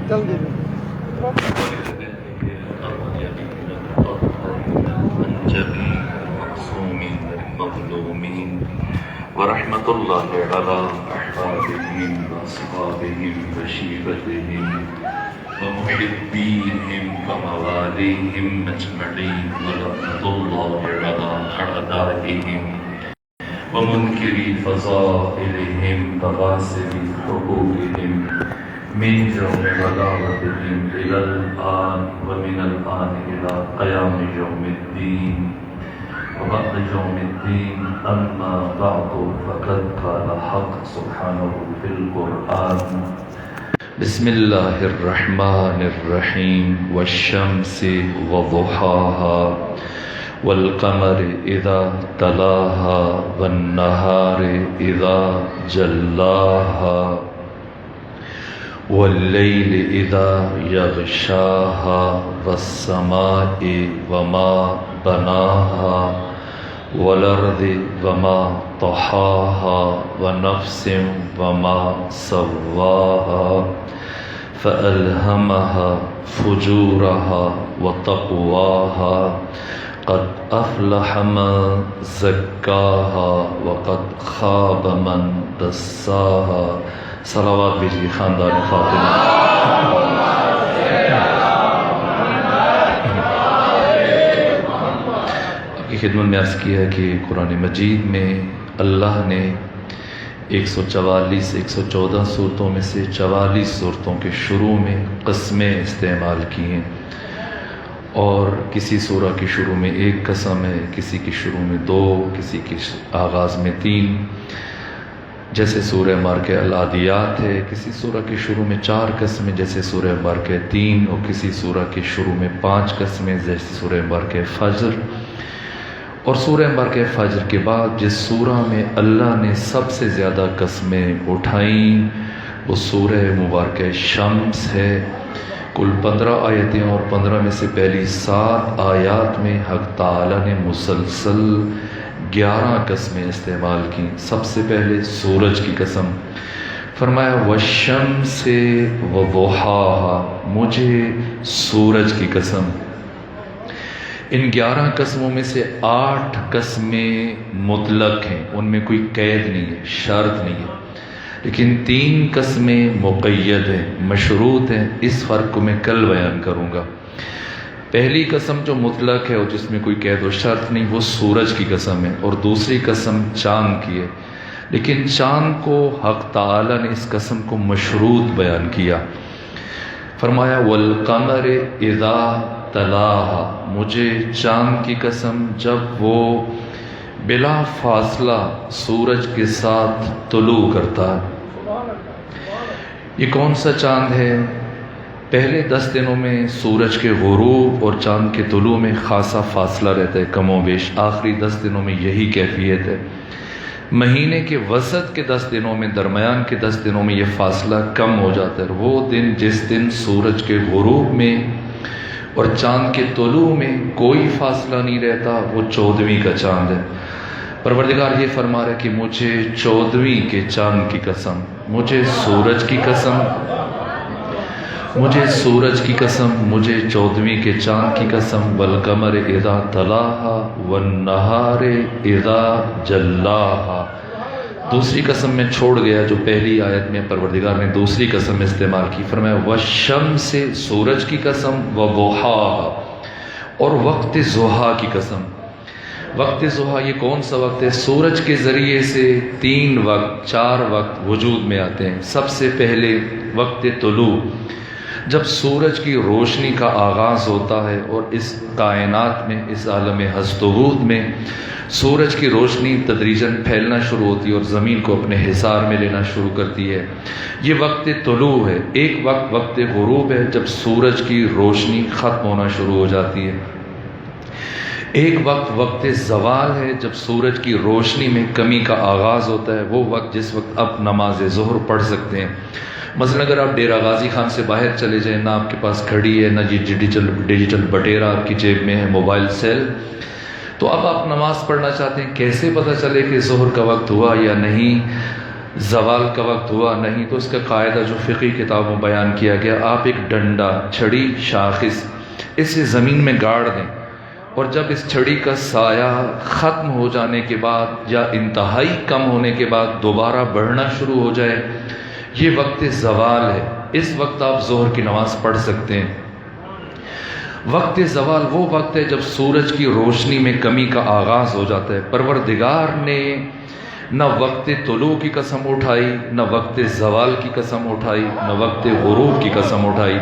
جلدی ورحمة الله على أحبابهم وأصحابهم وشيبتهم ومحبيهم ومواليهم أجمعين ورحمة الله على أعدائهم ومنكري فضائلهم وغاسل حقوقهم من يوم ولادتهم إلى الآن ومن الآن إلى قيام يوم الدين وبعد يوم الدين أما بعد فقد قال حق سبحانه في القرآن بسم الله الرحمن الرحيم والشمس وضحاها والقمر إذا تلاها والنهار إذا جلاها والليل إذا يغشاها والسماء وما بناها والأرض وما طحاها ونفس وما سواها فألهمها فجورها وتقواها قد أفلح من زكاها وقد خاب من دساها صلوات بجی خاندان فاطمہ آپ کی خدمت میں عرض کیا ہے کہ قرآن مجید میں اللہ نے 144-114 صورتوں میں سے 44 صورتوں کے شروع میں قسمیں استعمال کی ہیں، اور کسی سورہ کی شروع میں 1 قسم ہے، کسی کی شروع میں 2، کسی کی آغاز میں 3، جیسے سورہ مارکہ العادیات ہے، کسی سورہ کی شروع میں 4 قسمیں جیسے سورہ مارکہ 3، اور کسی سورہ کی شروع میں 5 قسمیں جیسے سورہ مارکہ فجر، اور سورہ مارکہ فجر کے بعد جس سورہ میں اللہ نے سب سے زیادہ قسمیں اٹھائیں وہ سورہ مبارکہ شمس ہے۔ کل 15 آیتیں، اور 15 میں سے پہلی 7 آیات میں حق تعالی نے مسلسل 11 قسمیں استعمال کی۔ سب سے پہلے سورج کی قسم فرمایا والشمس وضحاها، مجھے سورج کی قسم۔ ان 11 قسموں میں سے 8 قسمیں مطلق ہیں، ان میں کوئی قید نہیں ہے، شرط نہیں ہے، لیکن 3 قسمیں مقید ہیں، مشروط ہیں۔ اس فرق کو میں کل بیان کروں گا۔ پہلی قسم جو مطلق ہے اور جس میں کوئی قید و شرط نہیں، وہ سورج کی قسم ہے، اور دوسری قسم چاند کی ہے، لیکن چاند کو حق تعالی نے اس قسم کو مشروط بیان کیا۔ فرمایا والقمر اذا تلاها، مجھے چاند کی قسم جب وہ بلا فاصلہ سورج کے ساتھ طلوع کرتا ہے۔ یہ کون سا چاند ہے؟ پہلے 10 دنوں میں سورج کے غروب اور چاند کے طلوع میں خاصا فاصلہ رہتا ہے، کم و بیش۔ آخری 10 دنوں میں یہی کیفیت ہے۔ مہینے کے وسط کے 10 دنوں میں، درمیان کے 10 دنوں میں یہ فاصلہ کم ہو جاتا ہے۔ وہ دن جس دن سورج کے غروب میں اور چاند کے طلوع میں کوئی فاصلہ نہیں رہتا، وہ 14ویں کا چاند ہے۔ پروردگار یہ فرما رہا ہے کہ مجھے 14ویں کے چاند کی قسم، مجھے سورج کی قسم، مجھے سورج کی قسم، مجھے 14ویں کے چاند کی قسم۔ والقمر اذا تلاها والنہار اذا جلاها، دوسری قسم میں چھوڑ گیا جو پہلی آیت میں پروردگار نے دوسری قسم استعمال کی۔ فرمایا والشمس، سورج کی قسم، وضحاها، اور وقت ضحیٰ کی قسم۔ وقت ضحیٰ یہ کون سا وقت ہے؟ سورج کے ذریعے سے 3 وقت 4 وقت وجود میں آتے ہیں۔ سب سے پہلے وقت طلوع، جب سورج کی روشنی کا آغاز ہوتا ہے اور اس کائنات میں، اس عالم ہست و بود میں سورج کی روشنی تدریجاً پھیلنا شروع ہوتی ہے اور زمین کو اپنے حصار میں لینا شروع کرتی ہے، یہ وقت طلوع ہے۔ ایک وقت وقت غروب ہے جب سورج کی روشنی ختم ہونا شروع ہو جاتی ہے۔ ایک وقت وقت زوال ہے جب سورج کی روشنی میں کمی کا آغاز ہوتا ہے، وہ وقت جس وقت آپ نماز ظہر پڑھ سکتے ہیں۔ مثلا اگر آپ ڈیرہ غازی خان سے باہر چلے جائیں، نہ آپ کے پاس گھڑی ہے، نہ یہ ڈیجیٹل بٹیرا آپ کی جیب میں ہے، موبائل سیل، تو اب آپ نماز پڑھنا چاہتے ہیں، کیسے پتہ چلے کہ ظہر کا وقت ہوا یا نہیں؟ زوال کا وقت ہوا نہیں تو اس کا قاعدہ جو فقہی کتابوں بیان کیا گیا، آپ ایک ڈنڈا، چھڑی، شاخص اسے زمین میں گاڑ دیں، اور جب اس چھڑی کا سایہ ختم ہو جانے کے بعد یا انتہائی کم ہونے کے بعد دوبارہ بڑھنا شروع ہو جائے، یہ وقت زوال ہے۔ اس وقت آپ ظہر کی نماز پڑھ سکتے ہیں۔ وقت زوال وہ وقت ہے جب سورج کی روشنی میں کمی کا آغاز ہو جاتا ہے۔ پروردگار نے نہ وقت طلوع کی قسم اٹھائی، نہ وقت زوال کی قسم اٹھائی، نہ وقت غروب کی قسم اٹھائی۔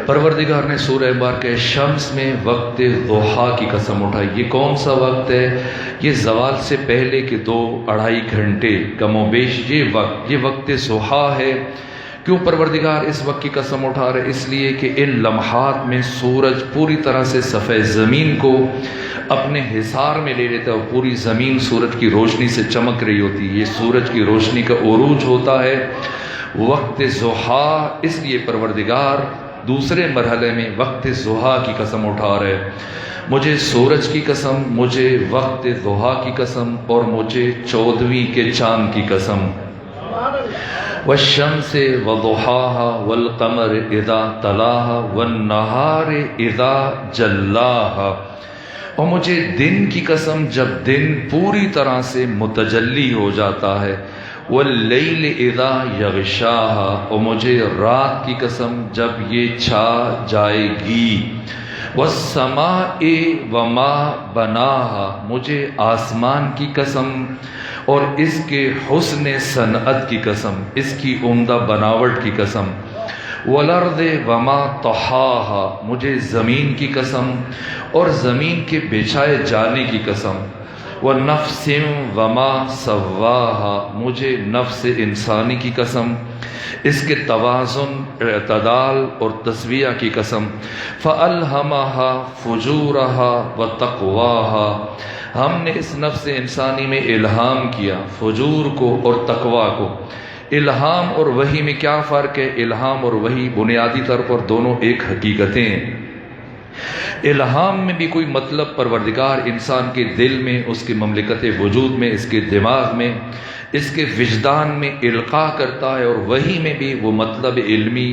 پروردگار نے سورہ مبارکہ شمس میں وقت ضحیٰ کی قسم اٹھائی۔ یہ کون سا وقت ہے؟ یہ زوال سے پہلے کے 2-2.5 گھنٹے کم و بیش یہ وقت ضحیٰ ہے۔ کیوں پروردگار اس وقت کی قسم اٹھا رہے؟ اس لیے کہ ان لمحات میں سورج پوری طرح سے صفحہ زمین کو اپنے حصار میں لے لیتا ہے، اور پوری زمین سورج کی روشنی سے چمک رہی ہوتی ہے۔ یہ سورج کی روشنی کا عروج ہوتا ہے وقت ضحیٰ، اس لیے پروردگار دوسرے مرحلے میں وقت ضحیٰ کی قسم اٹھا رہے۔ مجھے سورج کی قسم، مجھے وقت ضحیٰ کی قسم، اور مجھے 14ویں کے چاند کی قسم۔ والشمس وضحاها والقمر اذا تلاها والنہار اذا جلاها، اور مجھے دن کی قسم جب دن پوری طرح سے متجلی ہو جاتا ہے، واللیل اذا یغشاها، اور مجھے رات کی قسم جب یہ چھا جائے گی، والسماء وما بناها، مجھے آسمان کی قسم اور اس کے حسن صنعت کی قسم، اس کی عمدہ بناوٹ کی قسم، والارض وما طحاها، مجھے زمین کی قسم اور زمین کے بچھائے جانے کی قسم، والنفس وما سواها، مجھے نفس انسانی کی قسم، اس کے توازن، اعتدال اور تسویہ کی قسم، فَأَلْهَمَهَا فُجُورَهَا وَتَقْوَاهَا، ہم نے اس نفس انسانی میں الہام کیا فجور کو اور تقویٰ کو۔ الہام اور وحی میں کیا فرق ہے؟ الہام اور وحی بنیادی طور پر دونوں ایک حقیقتیں ہیں۔ الہام میں بھی کوئی مطلب پروردگار انسان کے دل میں، اس کے مملکت وجود میں، اس کے دماغ میں، اس کے وجدان میں القاء کرتا ہے، اور وحی میں بھی وہ مطلب علمی،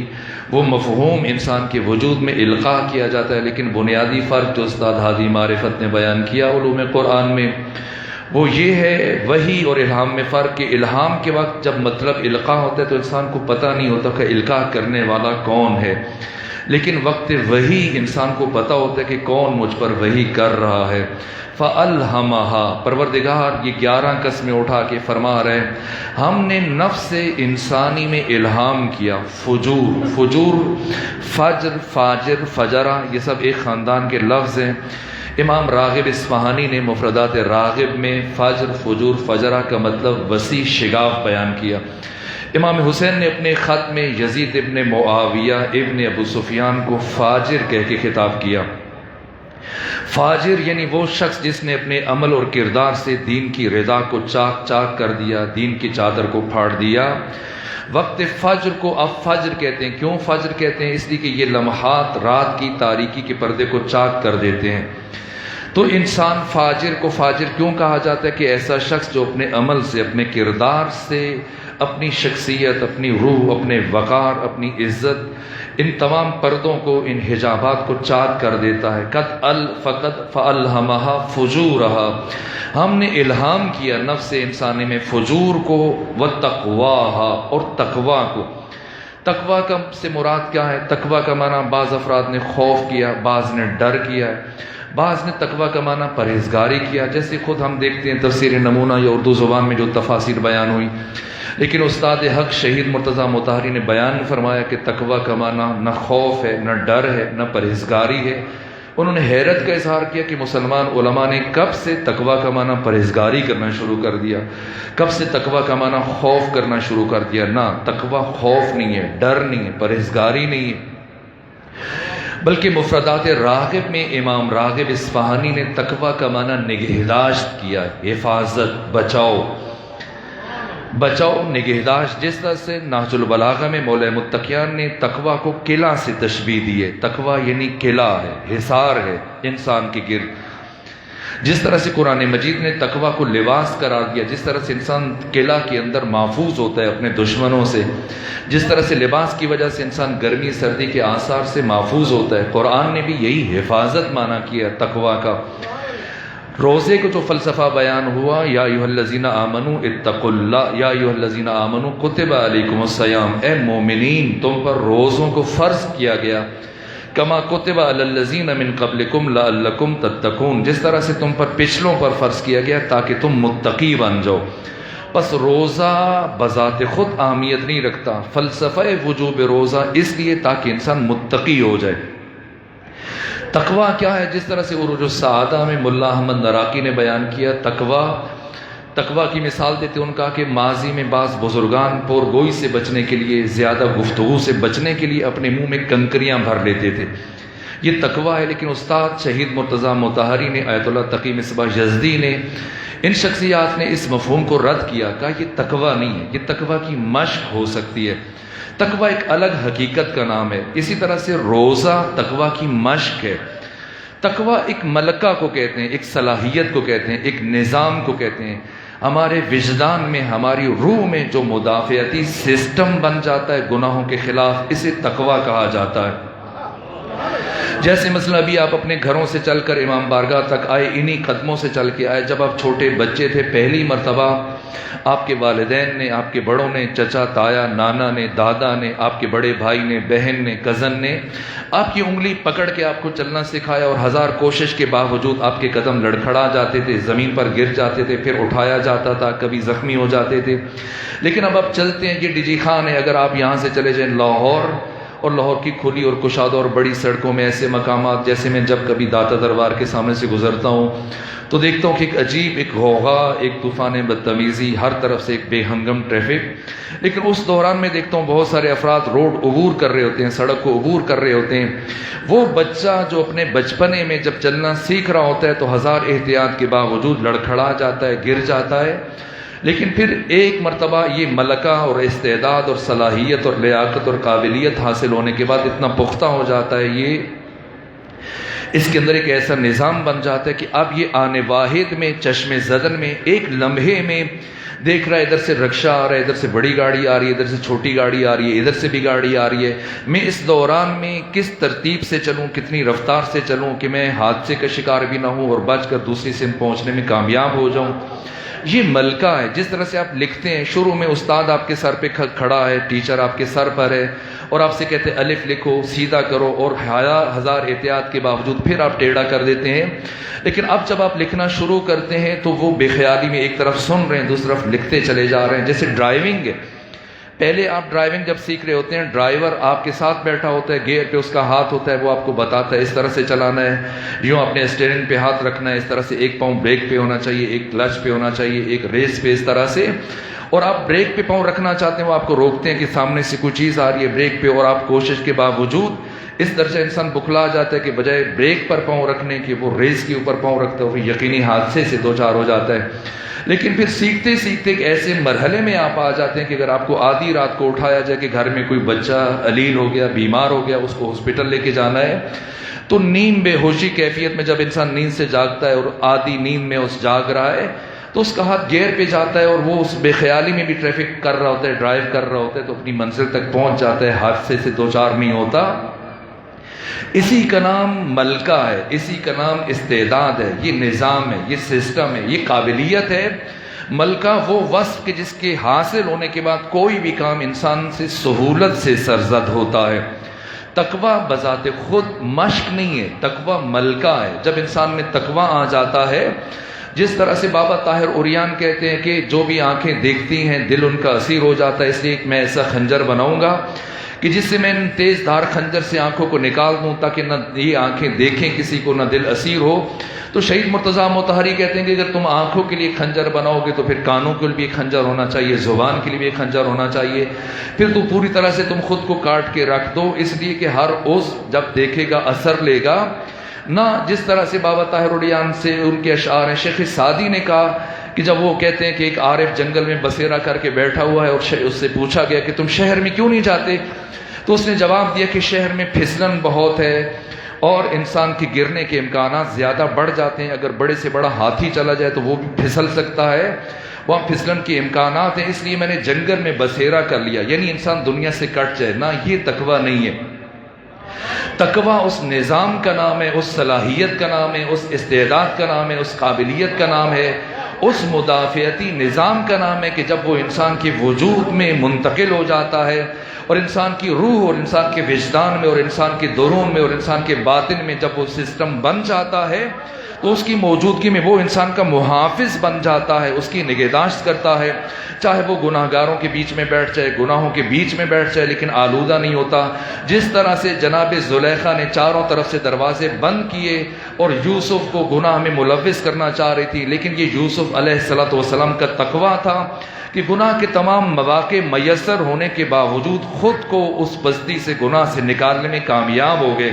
وہ مفہوم انسان کے وجود میں القاء کیا جاتا ہے۔ لیکن بنیادی فرق جو استاد ہادی معرفت نے بیان کیا علوم قرآن میں، وہ یہ ہے وحی اور الہام میں فرق کہ الہام کے وقت جب مطلب القاء ہوتا ہے تو انسان کو پتہ نہیں ہوتا کہ القاء کرنے والا کون ہے، لیکن وقت وحی انسان کو پتہ ہوتا ہے کہ کون مجھ پر وحی کر رہا ہے۔ فَأَلْهَمَهَا، پروردگار یہ 11 قسمیں اٹھا کے فرما رہے ہیں ہم نے نفس انسانی میں الہام کیا فجور، فجر، فاجر، فجرہ، یہ سب ایک خاندان کے لفظ ہیں۔ امام راغب اصفہانی نے مفردات راغب میں فجر، فجور، فجرہ کا مطلب وسیع شگاف بیان کیا۔ امام حسین نے اپنے خط میں یزید ابن معاویہ ابن ابو سفیان کو فاجر کہہ کے خطاب کیا۔ فاجر یعنی وہ شخص جس نے اپنے عمل اور کردار سے دین کی رضا کو چاک چاک کر دیا، دین کی چادر کو پھاڑ دیا۔ وقت فجر کو اب فجر کہتے ہیں۔ کیوں فجر کہتے ہیں؟ اس لیے کہ یہ لمحات رات کی تاریکی کے پردے کو چاک کر دیتے ہیں۔ تو انسان فاجر کو فاجر کیوں کہا جاتا ہے؟ کہ ایسا شخص جو اپنے عمل سے، اپنے کردار سے، اپنی شخصیت، اپنی روح، اپنے وقار، اپنی عزت، ان تمام پردوں کو، ان حجابات کو چاک کر دیتا ہے۔ فقط فَأَلْهَمَهَا فُجُورَهَا، ہم نے الہام کیا نفس انسانی میں فجور کو، وَتَقْوَاهَا، اور تقویٰ کو۔ تقویٰ کا سے مراد کیا ہے؟ تقویٰ کا معنی بعض افراد نے خوف کیا، بعض نے ڈر کیا ہے، بعض نے تقویٰ کا معنی پرہیزگاری کیا، جیسے خود ہم دیکھتے ہیں تفسیر نمونہ یا اردو زبان میں جو تفاسیر بیان ہوئی۔ لیکن استاد حق شہید مرتضیٰ مطہری نے بیان فرمایا کہ تقویٰ کا معنی نہ خوف ہے، نہ ڈر ہے، نہ پرہیزگاری ہے۔ انہوں نے حیرت کا اظہار کیا کہ مسلمان علماء نے کب سے تقویٰ کا معنی پرہیزگاری کرنا شروع کر دیا، کب سے تقویٰ کا معنی خوف کرنا شروع کر دیا۔ نہ، تقویٰ خوف نہیں ہے، ڈر نہیں ہے، پرہیزگاری نہیں ہے، بلکہ مفردات راغب میں امام راغب اصفہانی نے تقویٰ کا معنی نگہداشت کیا، حفاظت، بچاؤ، نگہداشت۔ جس طرح سے نہج البلاغہ میں مولا متقیان نے تقویٰ کو قلعہ سے تشبیہ دی ہے۔ تقویٰ یعنی قلعہ ہے، حصار ہے انسان کے گرد۔ جس طرح سے قرآن مجید نے تقویٰ کو لباس قرار دیا، جس طرح سے انسان قلعہ کے اندر محفوظ ہوتا ہے اپنے دشمنوں سے، جس طرح سے لباس کی وجہ سے انسان گرمی سردی کے آثار سے محفوظ ہوتا ہے، قرآن نے بھی یہی حفاظت مانا کیا تقویٰ کا۔ روزے کو جو فلسفہ بیان ہوا، یا ایھا الذین آمنوا اتقوا اللہ، یا ایھا الذین آمنوا کتب علیکم الصیام، اے مومنین تم پر روزوں کو فرض کیا گیا، کما کتب علی الذین من قبلکم لعلکم تتقون، جس طرح سے تم پر پچھلوں پر فرض کیا گیا تاکہ تم متقی بن جاؤ۔ پس روزہ بذات خود اہمیت نہیں رکھتا، فلسفہ وجوب روزہ اس لیے تاکہ انسان متقی ہو جائے۔ تقویٰ کیا ہے؟ جس طرح سے عروج السعادہ میں ملا احمد نراقی نے بیان کیا، تقویٰ کی مثال دیتے ان کا کہ ماضی میں بعض بزرگان پر گوئی سے بچنے کے لیے، زیادہ گفتگو سے بچنے کے لیے اپنے منہ میں کنکریاں بھر لیتے تھے، یہ تقویٰ ہے۔ لیکن استاد شہید مرتضیٰ مطہری نے، آیت اللہ تقی مصباح یزدی نے، ان شخصیات نے اس مفہوم کو رد کیا، کہا یہ تقویٰ نہیں ہے، یہ تقویٰ کی مشق ہو سکتی ہے، تقویٰ ایک الگ حقیقت کا نام ہے۔ اسی طرح سے روزہ تقویٰ کی مشق ہے۔ تقویٰ ایک ملکہ کو کہتے ہیں، ایک صلاحیت کو کہتے ہیں، ایک نظام کو کہتے ہیں۔ ہمارے وجدان میں، ہماری روح میں جو مدافعتی سسٹم بن جاتا ہے گناہوں کے خلاف، اسے تقویٰ کہا جاتا ہے۔ جیسے مثلا ابھی آپ اپنے گھروں سے چل کر امام بارگاہ تک آئے، انہی قدموں سے چل کے آئے۔ جب آپ چھوٹے بچے تھے، پہلی مرتبہ آپ کے والدین نے، آپ کے بڑوں نے، چچا تایا، نانا نے، دادا نے، آپ کے بڑے بھائی نے، بہن نے، کزن نے آپ کی انگلی پکڑ کے آپ کو چلنا سکھایا، اور ہزار کوشش کے باوجود آپ کے قدم لڑکھڑا جاتے تھے، زمین پر گر جاتے تھے، پھر اٹھایا جاتا تھا، کبھی زخمی ہو جاتے تھے۔ لیکن اب آپ چلتے ہیں، یہ ڈیجی خان ہے، اگر آپ یہاں سے چلے جائیں لاہور، اور لاہور کی کھلی اور کشادہ اور بڑی سڑکوں میں ایسے مقامات، جیسے میں جب کبھی داتا دربار کے سامنے سے گزرتا ہوں تو دیکھتا ہوں کہ ایک عجیب، ایک غوغا، ایک طوفان بدتمیزی، ہر طرف سے ایک بے ہنگم ٹریفک۔ لیکن اس دوران میں دیکھتا ہوں بہت سارے افراد روڈ عبور کر رہے ہوتے ہیں، سڑک کو عبور کر رہے ہوتے ہیں۔ وہ بچہ جو اپنے بچپنے میں جب چلنا سیکھ رہا ہوتا ہے تو ہزار احتیاط کے باوجود لڑکھڑا جاتا ہے، گر جاتا ہے، لیکن پھر ایک مرتبہ یہ ملکہ اور استعداد اور صلاحیت اور لیاقت اور قابلیت حاصل ہونے کے بعد اتنا پختہ ہو جاتا ہے، یہ اس کے اندر ایک ایسا نظام بن جاتا ہے کہ اب یہ آنے واحد میں، چشم زدن میں، ایک لمحے میں دیکھ رہا ہے ادھر سے رکشہ آ رہا ہے، ادھر سے بڑی گاڑی آ رہی ہے، ادھر سے چھوٹی گاڑی آ رہی ہے، ادھر سے بھی گاڑی آ رہی ہے، میں اس دوران میں کس ترتیب سے چلوں، کتنی رفتار سے چلوں کہ میں حادثے کا شکار بھی نہ ہوں اور بچ کر دوسری سمت پہنچنے میں کامیاب ہو جاؤں۔ یہ ملکہ ہے۔ جس طرح سے آپ لکھتے ہیں، شروع میں استاد آپ کے سر پہ کھڑا ہے، ٹیچر آپ کے سر پر ہے، اور آپ سے کہتے ہیں الف لکھو، سیدھا کرو، اور ہزار احتیاط کے باوجود پھر آپ ٹیڑھا کر دیتے ہیں۔ لیکن اب جب آپ لکھنا شروع کرتے ہیں تو وہ بے خیالی میں ایک طرف سن رہے ہیں، دوسری طرف لکھتے چلے جا رہے ہیں۔ جیسے ڈرائیونگ ہے، پہلے آپ ڈرائیونگ جب سیکھ رہے ہوتے ہیں، ڈرائیور آپ کے ساتھ بیٹھا ہوتا ہے، گیئر پہ اس کا ہاتھ ہوتا ہے، وہ آپ کو بتاتا ہے اس طرح سے چلانا ہے، یوں اپنے اسٹیئرنگ پہ ہاتھ رکھنا ہے، اس طرح سے ایک پاؤں بریک پہ ہونا چاہیے، ایک کلچ پہ ہونا چاہیے، ایک ریس پہ، اس طرح سے۔ اور آپ بریک پہ پاؤں رکھنا چاہتے ہیں، وہ آپ کو روکتے ہیں کہ سامنے سے کوئی چیز آ رہی ہے بریک پہ، اور آپ کوشش کے باوجود اس درجہ انسان بکھلا جاتا ہے کہ بجائے بریک پر پاؤں رکھنے کے وہ ریس کے اوپر پاؤں رکھتا ہے، وہ یقینی حادثے سے دوچار ہو جاتا ہے۔ لیکن پھر سیکھتے سیکھتے ایک ایسے مرحلے میں آپ آ جاتے ہیں کہ اگر آپ کو آدھی رات کو اٹھایا جائے کہ گھر میں کوئی بچہ علیل ہو گیا، بیمار ہو گیا، اس کو ہاسپٹل لے کے جانا ہے، تو نیند بے ہوشی کیفیت میں جب انسان نیند سے جاگتا ہے اور آدھی نیند میں اس جاگ رہا ہے تو اس کا ہاتھ گیئر پہ جاتا ہے، اور وہ اس بے خیالی میں بھی ٹریفک کر رہا ہوتا ہے، ڈرائیو کر رہا ہوتا ہے، تو اپنی منزل تک پہنچ جاتا ہے، حادثے سے دوچار نہیں ہوتا۔ اسی کا نام ملکہ ہے، اسی کا نام استعداد ہے، یہ نظام ہے، یہ سسٹم ہے، یہ قابلیت ہے۔ ملکہ وہ وصف کہ جس کے حاصل ہونے کے بعد کوئی بھی کام انسان سے سہولت سے سرزد ہوتا ہے۔ تقویٰ بذات خود مشق نہیں ہے، تقویٰ ملکہ ہے۔ جب انسان میں تقویٰ آ جاتا ہے، جس طرح سے بابا طاہر عریان کہتے ہیں کہ جو بھی آنکھیں دیکھتی ہیں دل ان کا اسیر ہو جاتا ہے، اس لیے میں ایسا خنجر بناؤں گا کہ جس سے میں ان تیز دھار خنجر سے آنکھوں کو نکال دوں تاکہ نہ یہ آنکھیں دیکھیں کسی کو، نہ دل اسیر ہو۔ تو شہید مرتضیٰ مطہری کہتے ہیں کہ اگر تم آنکھوں کے لیے خنجر بناؤ گے تو پھر کانوں کے لیے بھی ایک خنجر ہونا چاہیے، زبان کے لیے بھی ایک خنجر ہونا چاہیے، پھر تو پوری طرح سے تم خود کو کاٹ کے رکھ دو، اس لیے کہ ہر عضو جب دیکھے گا اثر لے گا۔ نہ جس طرح سے بابا طاہر عریان سے ان کے اشعار ہیں، شیخ سعدی نے کہا کہ جب وہ کہتے ہیں کہ ایک عارف جنگل میں بسیرا کر کے بیٹھا ہوا ہے اور اس سے پوچھا گیا کہ تم شہر میں کیوں نہیں جاتے، تو اس نے جواب دیا کہ شہر میں پھسلن بہت ہے اور انسان کے گرنے کے امکانات زیادہ بڑھ جاتے ہیں. اگر بڑے سے بڑا ہاتھی چلا جائے تو وہ بھی پھسل سکتا ہے, وہاں پھسلن کے امکانات ہیں. اس لیے میں نے جنگل میں بسیرا کر لیا, یعنی انسان دنیا سے کٹ جائے. نہ, یہ تقویٰ نہیں ہے. تقویٰ اس نظام کا نام ہے, اس صلاحیت کا نام ہے, اس استعداد کا نام ہے, اس قابلیت کا نام ہے, اس مدافعتی نظام کا نام ہے کہ جب وہ انسان کے وجود میں منتقل ہو جاتا ہے اور انسان کی روح اور انسان کے وجدان میں اور انسان کے درون میں اور انسان کے باطن میں جب وہ سسٹم بن جاتا ہے تو اس کی موجودگی میں وہ انسان کا محافظ بن جاتا ہے, اس کی نگہداشت کرتا ہے. چاہے وہ گناہ گاروں کے بیچ میں بیٹھ جائے, گناہوں کے بیچ میں بیٹھ جائے, لیکن آلودہ نہیں ہوتا. جس طرح سے جناب زلیخا نے چاروں طرف سے دروازے بند کیے اور یوسف کو گناہ میں ملوث کرنا چاہ رہی تھی, لیکن یہ یوسف علیہ السلام کا تقویٰ تھا کہ گناہ کے تمام مواقع میسر ہونے کے باوجود خود کو اس بستی سے, گناہ سے نکالنے میں کامیاب ہو گئے.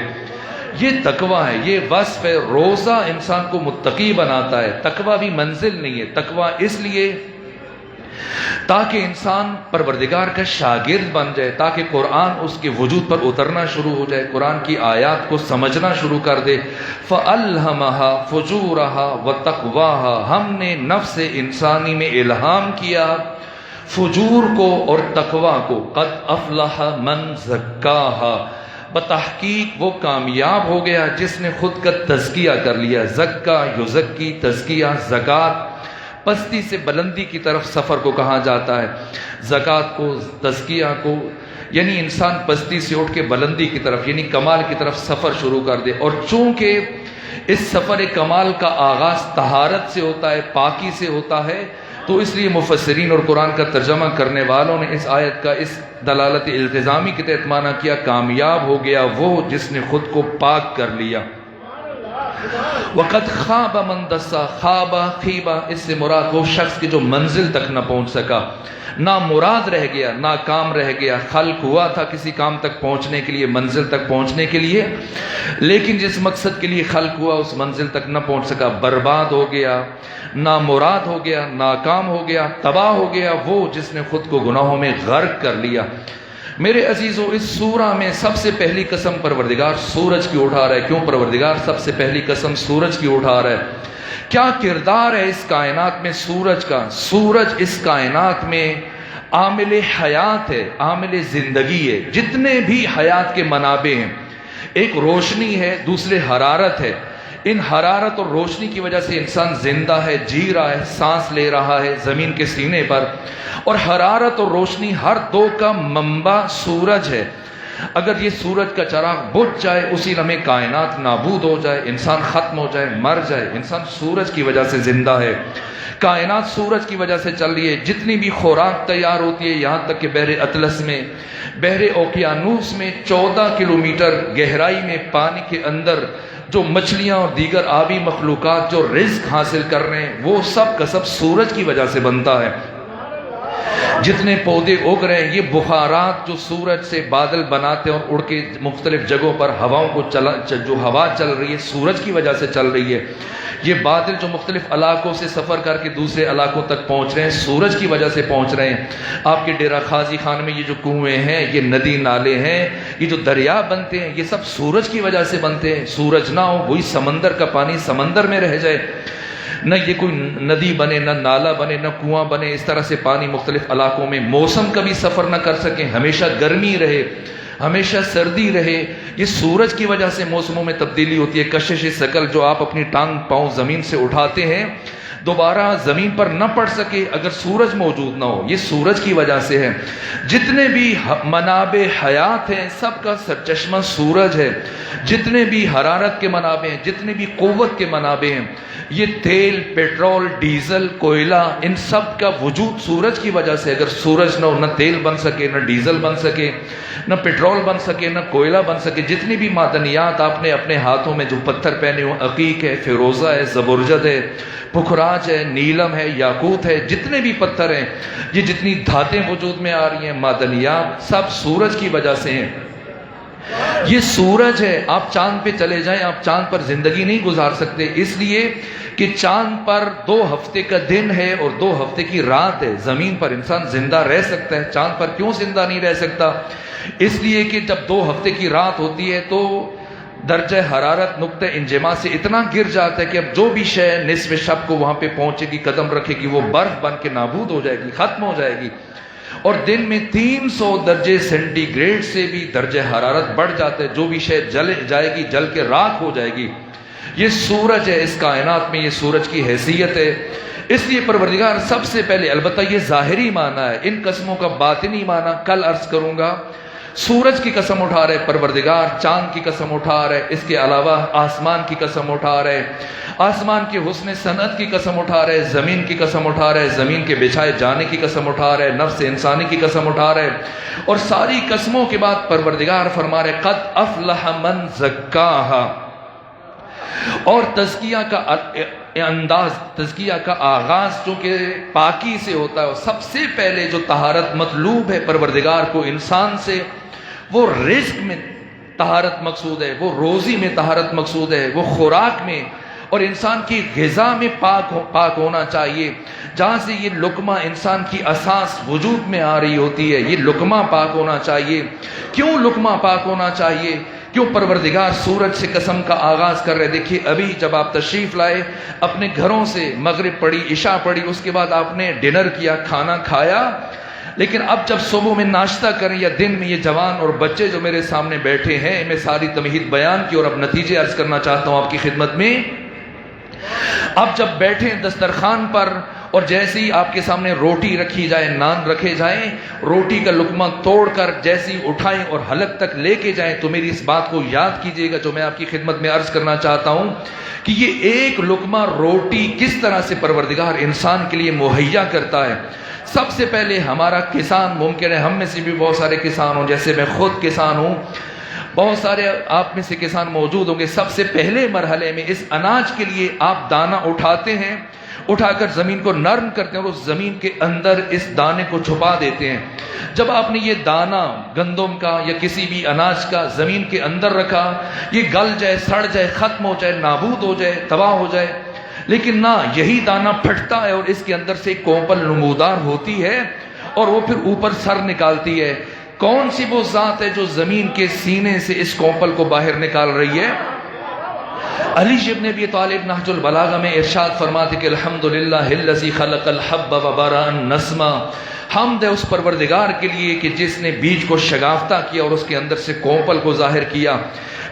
یہ تقویٰ ہے, یہ وصف ہے. روزہ انسان کو متقی بناتا ہے. تقویٰ بھی منزل نہیں ہے. تقویٰ اس لیے تاکہ انسان پروردگار کا شاگرد بن جائے, تاکہ قرآن اس کے وجود پر اترنا شروع ہو جائے, قرآن کی آیات کو سمجھنا شروع کر دے. فَأَلْهَمَهَا فُجُورَهَا وَتَقْوَاهَا, ہم نے نفس انسانی میں الہام کیا فجور کو اور تقویٰ کو. قَدْ أَفْلَحَ مَنْ زَكَّاهَا, بتحقیق وہ کامیاب ہو گیا جس نے خود کا تزکیہ کر لیا. زکا یزکی, تزکیہ, زکات. پستی سے بلندی کی طرف سفر کو کہا جاتا ہے, زکات کو, تزکیہ کو, یعنی انسان پستی سے اٹھ کے بلندی کی طرف یعنی کمال کی طرف سفر شروع کر دے. اور چونکہ اس سفر کمال کا آغاز طہارت سے ہوتا ہے, پاکی سے ہوتا ہے, تو اس لیے مفسرین اور قرآن کا ترجمہ کرنے والوں نے اس آیت کا اس دلالت التزامی کے تحت معنی کیا, کامیاب ہو گیا وہ جس نے خود کو پاک کر لیا. وقد خواب من دسا, خوابہ خیبہ, اس سے مراد وہ شخص کی جو منزل تک نہ پہنچ سکا, نہ مراد رہ گیا, نہ کام رہ گیا. خلق ہوا تھا کسی کام تک پہنچنے کے لیے, منزل تک پہنچنے کے لیے, لیکن جس مقصد کے لیے خلق ہوا اس منزل تک نہ پہنچ سکا. برباد ہو گیا, نامراد ہو گیا, ناکام ہو گیا, تباہ ہو گیا وہ جس نے خود کو گناہوں میں غرق کر لیا. میرے عزیزو, اس سورہ میں سب سے پہلی قسم پروردگار سورج کی اٹھا رہا ہے. کیوں پروردگار سب سے پہلی قسم سورج کی اٹھا رہا ہے؟ کیا کردار ہے اس کائنات میں سورج کا؟ سورج اس کائنات میں عامل حیات ہے, عامل زندگی ہے. جتنے بھی حیات کے منابع ہیں, ایک روشنی ہے, دوسرے حرارت ہے. ان حرارت اور روشنی کی وجہ سے انسان زندہ ہے, جی رہا ہے, سانس لے رہا ہے زمین کے سینے پر. اور حرارت اور روشنی ہر دو کا منبع سورج ہے. اگر یہ سورج کا چراغ بجھ جائے, اسی لمحے کائنات نابود ہو جائے, انسان ختم ہو جائے, مر جائے. انسان سورج کی وجہ سے زندہ ہے, کائنات سورج کی وجہ سے چل رہی ہے. جتنی بھی خوراک تیار ہوتی ہے, یہاں تک کہ بحر اطلس میں, بحر اوقیانوس میں 14 کلومیٹر گہرائی میں پانی کے اندر جو مچھلیاں اور دیگر آبی مخلوقات جو رزق حاصل کر رہے ہیں, وہ سب کا سب سورج کی وجہ سے بنتا ہے. جتنے پودے اگ رہے ہیں, یہ بخارات جو سورج سے بادل بناتے ہیں اور اڑ کے مختلف جگہوں پر ہواؤں کو جو ہوا چل رہی ہے سورج کی وجہ سے چل رہی ہے. یہ بادل جو مختلف علاقوں سے سفر کر کے دوسرے علاقوں تک پہنچ رہے ہیں سورج کی وجہ سے پہنچ رہے ہیں. آپ کے ڈیرہ خازی خان میں یہ جو کنویں ہیں, یہ ندی نالے ہیں, یہ جو دریا بنتے ہیں, یہ سب سورج کی وجہ سے بنتے ہیں. سورج نہ ہو, وہی سمندر کا پانی سمندر میں رہ جائے, نہ یہ کوئی ندی بنے, نہ نالا بنے, نہ کنواں بنے. اس طرح سے پانی مختلف علاقوں میں موسم کبھی سفر نہ کر سکیں, ہمیشہ گرمی رہے, ہمیشہ سردی رہے. یہ سورج کی وجہ سے موسموں میں تبدیلی ہوتی ہے. کشش ثقل جو آپ اپنی ٹانگ پاؤں زمین سے اٹھاتے ہیں, دوبارہ زمین پر نہ پڑ سکے اگر سورج موجود نہ ہو, یہ سورج کی وجہ سے ہے. جتنے بھی منابع حیات ہیں سب کا سرچشمہ سورج ہے. جتنے بھی حرارت کے منابع ہیں, جتنے بھی قوت کے منابع ہیں, یہ تیل, پیٹرول, ڈیزل, کوئلہ, ان سب کا وجود سورج کی وجہ سے. اگر سورج نہ ہو, نہ تیل بن سکے, نہ ڈیزل بن سکے, نہ پیٹرول بن سکے, نہ کوئلہ بن سکے. جتنی بھی معدنیات آپ نے اپنے ہاتھوں میں جو پتھر پہنے ہو, عقیق ہے, فیروزہ ہے, زبرجد ہے, پکھراج ہے, نیلم ہے, یاقوت ہے, جتنے بھی پتھر ہیں, یہ جتنی دھاتیں وجود میں آ رہی ہیں, معدنیات, سب سورج کی وجہ سے ہیں. یہ سورج ہے. آپ چاند پہ چلے جائیں, آپ چاند پر زندگی نہیں گزار سکتے, اس لیے کہ چاند پر 2 ہفتے کا دن ہے اور 2 ہفتے کی رات ہے. زمین پر انسان زندہ رہ سکتا ہے, چاند پر کیوں زندہ نہیں رہ سکتا؟ اس لیے کہ جب 2 ہفتے کی رات ہوتی ہے تو درجہ حرارت نقطہ انجما سے اتنا گر جاتا ہے کہ اب جو بھی شے نصف شب کو وہاں پہ پہنچے گی، قدم رکھے گی، وہ برف بن کے نابود ہو جائے گی، ختم ہو جائے گی۔ اور دن میں 300 درجے سینٹی گریڈ سے بھی درجہ حرارت بڑھ جاتا ہے، جو بھی شے جل جائے گی جل کے راکھ ہو جائے گی۔ یہ سورج ہے، اس کائنات میں یہ سورج کی حیثیت ہے۔ اس لیے پروردگار سب سے پہلے، البتہ یہ ظاہری معنی ہے، ان قسموں کا باطنی معنی کل عرض کروں گا۔ سورج کی قسم اٹھا رہے پروردگار، چاند کی قسم اٹھا رہے، اس کے علاوہ آسمان کی قسم اٹھا رہے، آسمان کے حسن صنعت کی قسم اٹھا رہے، زمین کی قسم اٹھا رہے، زمین کے بچھائے جانے کی قسم اٹھا رہے، نفس انسانی کی قسم اٹھا رہے، اور ساری قسموں کے بعد پروردگار فرما رہے قد افلح من زکاہا۔ اور تزکیہ کا انداز، تزکیہ کا آغاز چونکہ پاکی سے ہوتا ہے، اور سب سے پہلے جو طہارت مطلوب ہے پروردگار کو انسان سے، وہ رزق میں طہارت مقصود ہے، وہ روزی میں طہارت مقصود ہے، وہ خوراک میں اور انسان کی غذا میں پاک ہونا چاہیے۔ جہاں سے یہ لقمہ انسان کی اساس وجود میں آ رہی ہوتی ہے، یہ لقمہ پاک ہونا چاہیے۔ کیوں لقمہ پاک ہونا چاہیے؟ کیوں پروردگار سورج سے قسم کا آغاز کر رہے؟ دیکھیے ابھی جب آپ تشریف لائے اپنے گھروں سے، مغرب پڑھی، عشاء پڑھی، اس کے بعد آپ نے ڈنر کیا، کھانا کھایا، لیکن اب جب صبح میں ناشتہ کریں یا دن میں، یہ جوان اور بچے جو میرے سامنے بیٹھے ہیں، میں ساری تمہید بیان کی اور اب نتیجے عرض کرنا چاہتا ہوں آپ کی خدمت میں۔ اب جب بیٹھیں دسترخوان پر اور جیسے ہی آپ کے سامنے روٹی رکھی جائے، نان رکھے جائیں، روٹی کا لقمہ توڑ کر جیسے ہی اٹھائیں اور حلق تک لے کے جائیں تو میری اس بات کو یاد کیجئے گا جو میں آپ کی خدمت میں عرض کرنا چاہتا ہوں کہ یہ ایک لقمہ روٹی کس طرح سے پروردگار انسان کے لیے مہیا کرتا ہے۔ سب سے پہلے ہمارا کسان، ممکن ہے ہم میں سے بھی بہت سارے کسان ہوں، جیسے میں خود کسان ہوں، بہت سارے آپ میں سے کسان موجود ہوں گے۔ سب سے پہلے مرحلے میں اس اناج کے لیے آپ دانہ اٹھاتے ہیں، اٹھا کر زمین کو نرم کرتے ہیں اور اس زمین کے اندر اس دانے کو چھپا دیتے ہیں۔ جب آپ نے یہ دانہ گندم کا یا کسی بھی اناج کا زمین کے اندر رکھا، یہ گل جائے، سڑ جائے، ختم ہو جائے، نابود ہو جائے، تباہ ہو جائے، لیکن نہ، یہی دانہ پھٹتا ہے اور اس کے اندر سے ایک کوپل نمودار ہوتی ہے اور وہ پھر اوپر سر نکالتی ہے۔ کون سی وہ ذات ہے جو زمین کے سینے سے اس کوپل کو باہر نکال رہی ہے؟ علی ابن ابی طالب نہج البلاغہ میں ارشاد فرماتے کہ الحمدللہ الذی خلق الحب وبرأ النسمہ، حمد ہے اس پروردگار کے لیے کہ جس نے بیج کو شگافتہ کیا اور اس کے اندر سے کوپل کو ظاہر کیا۔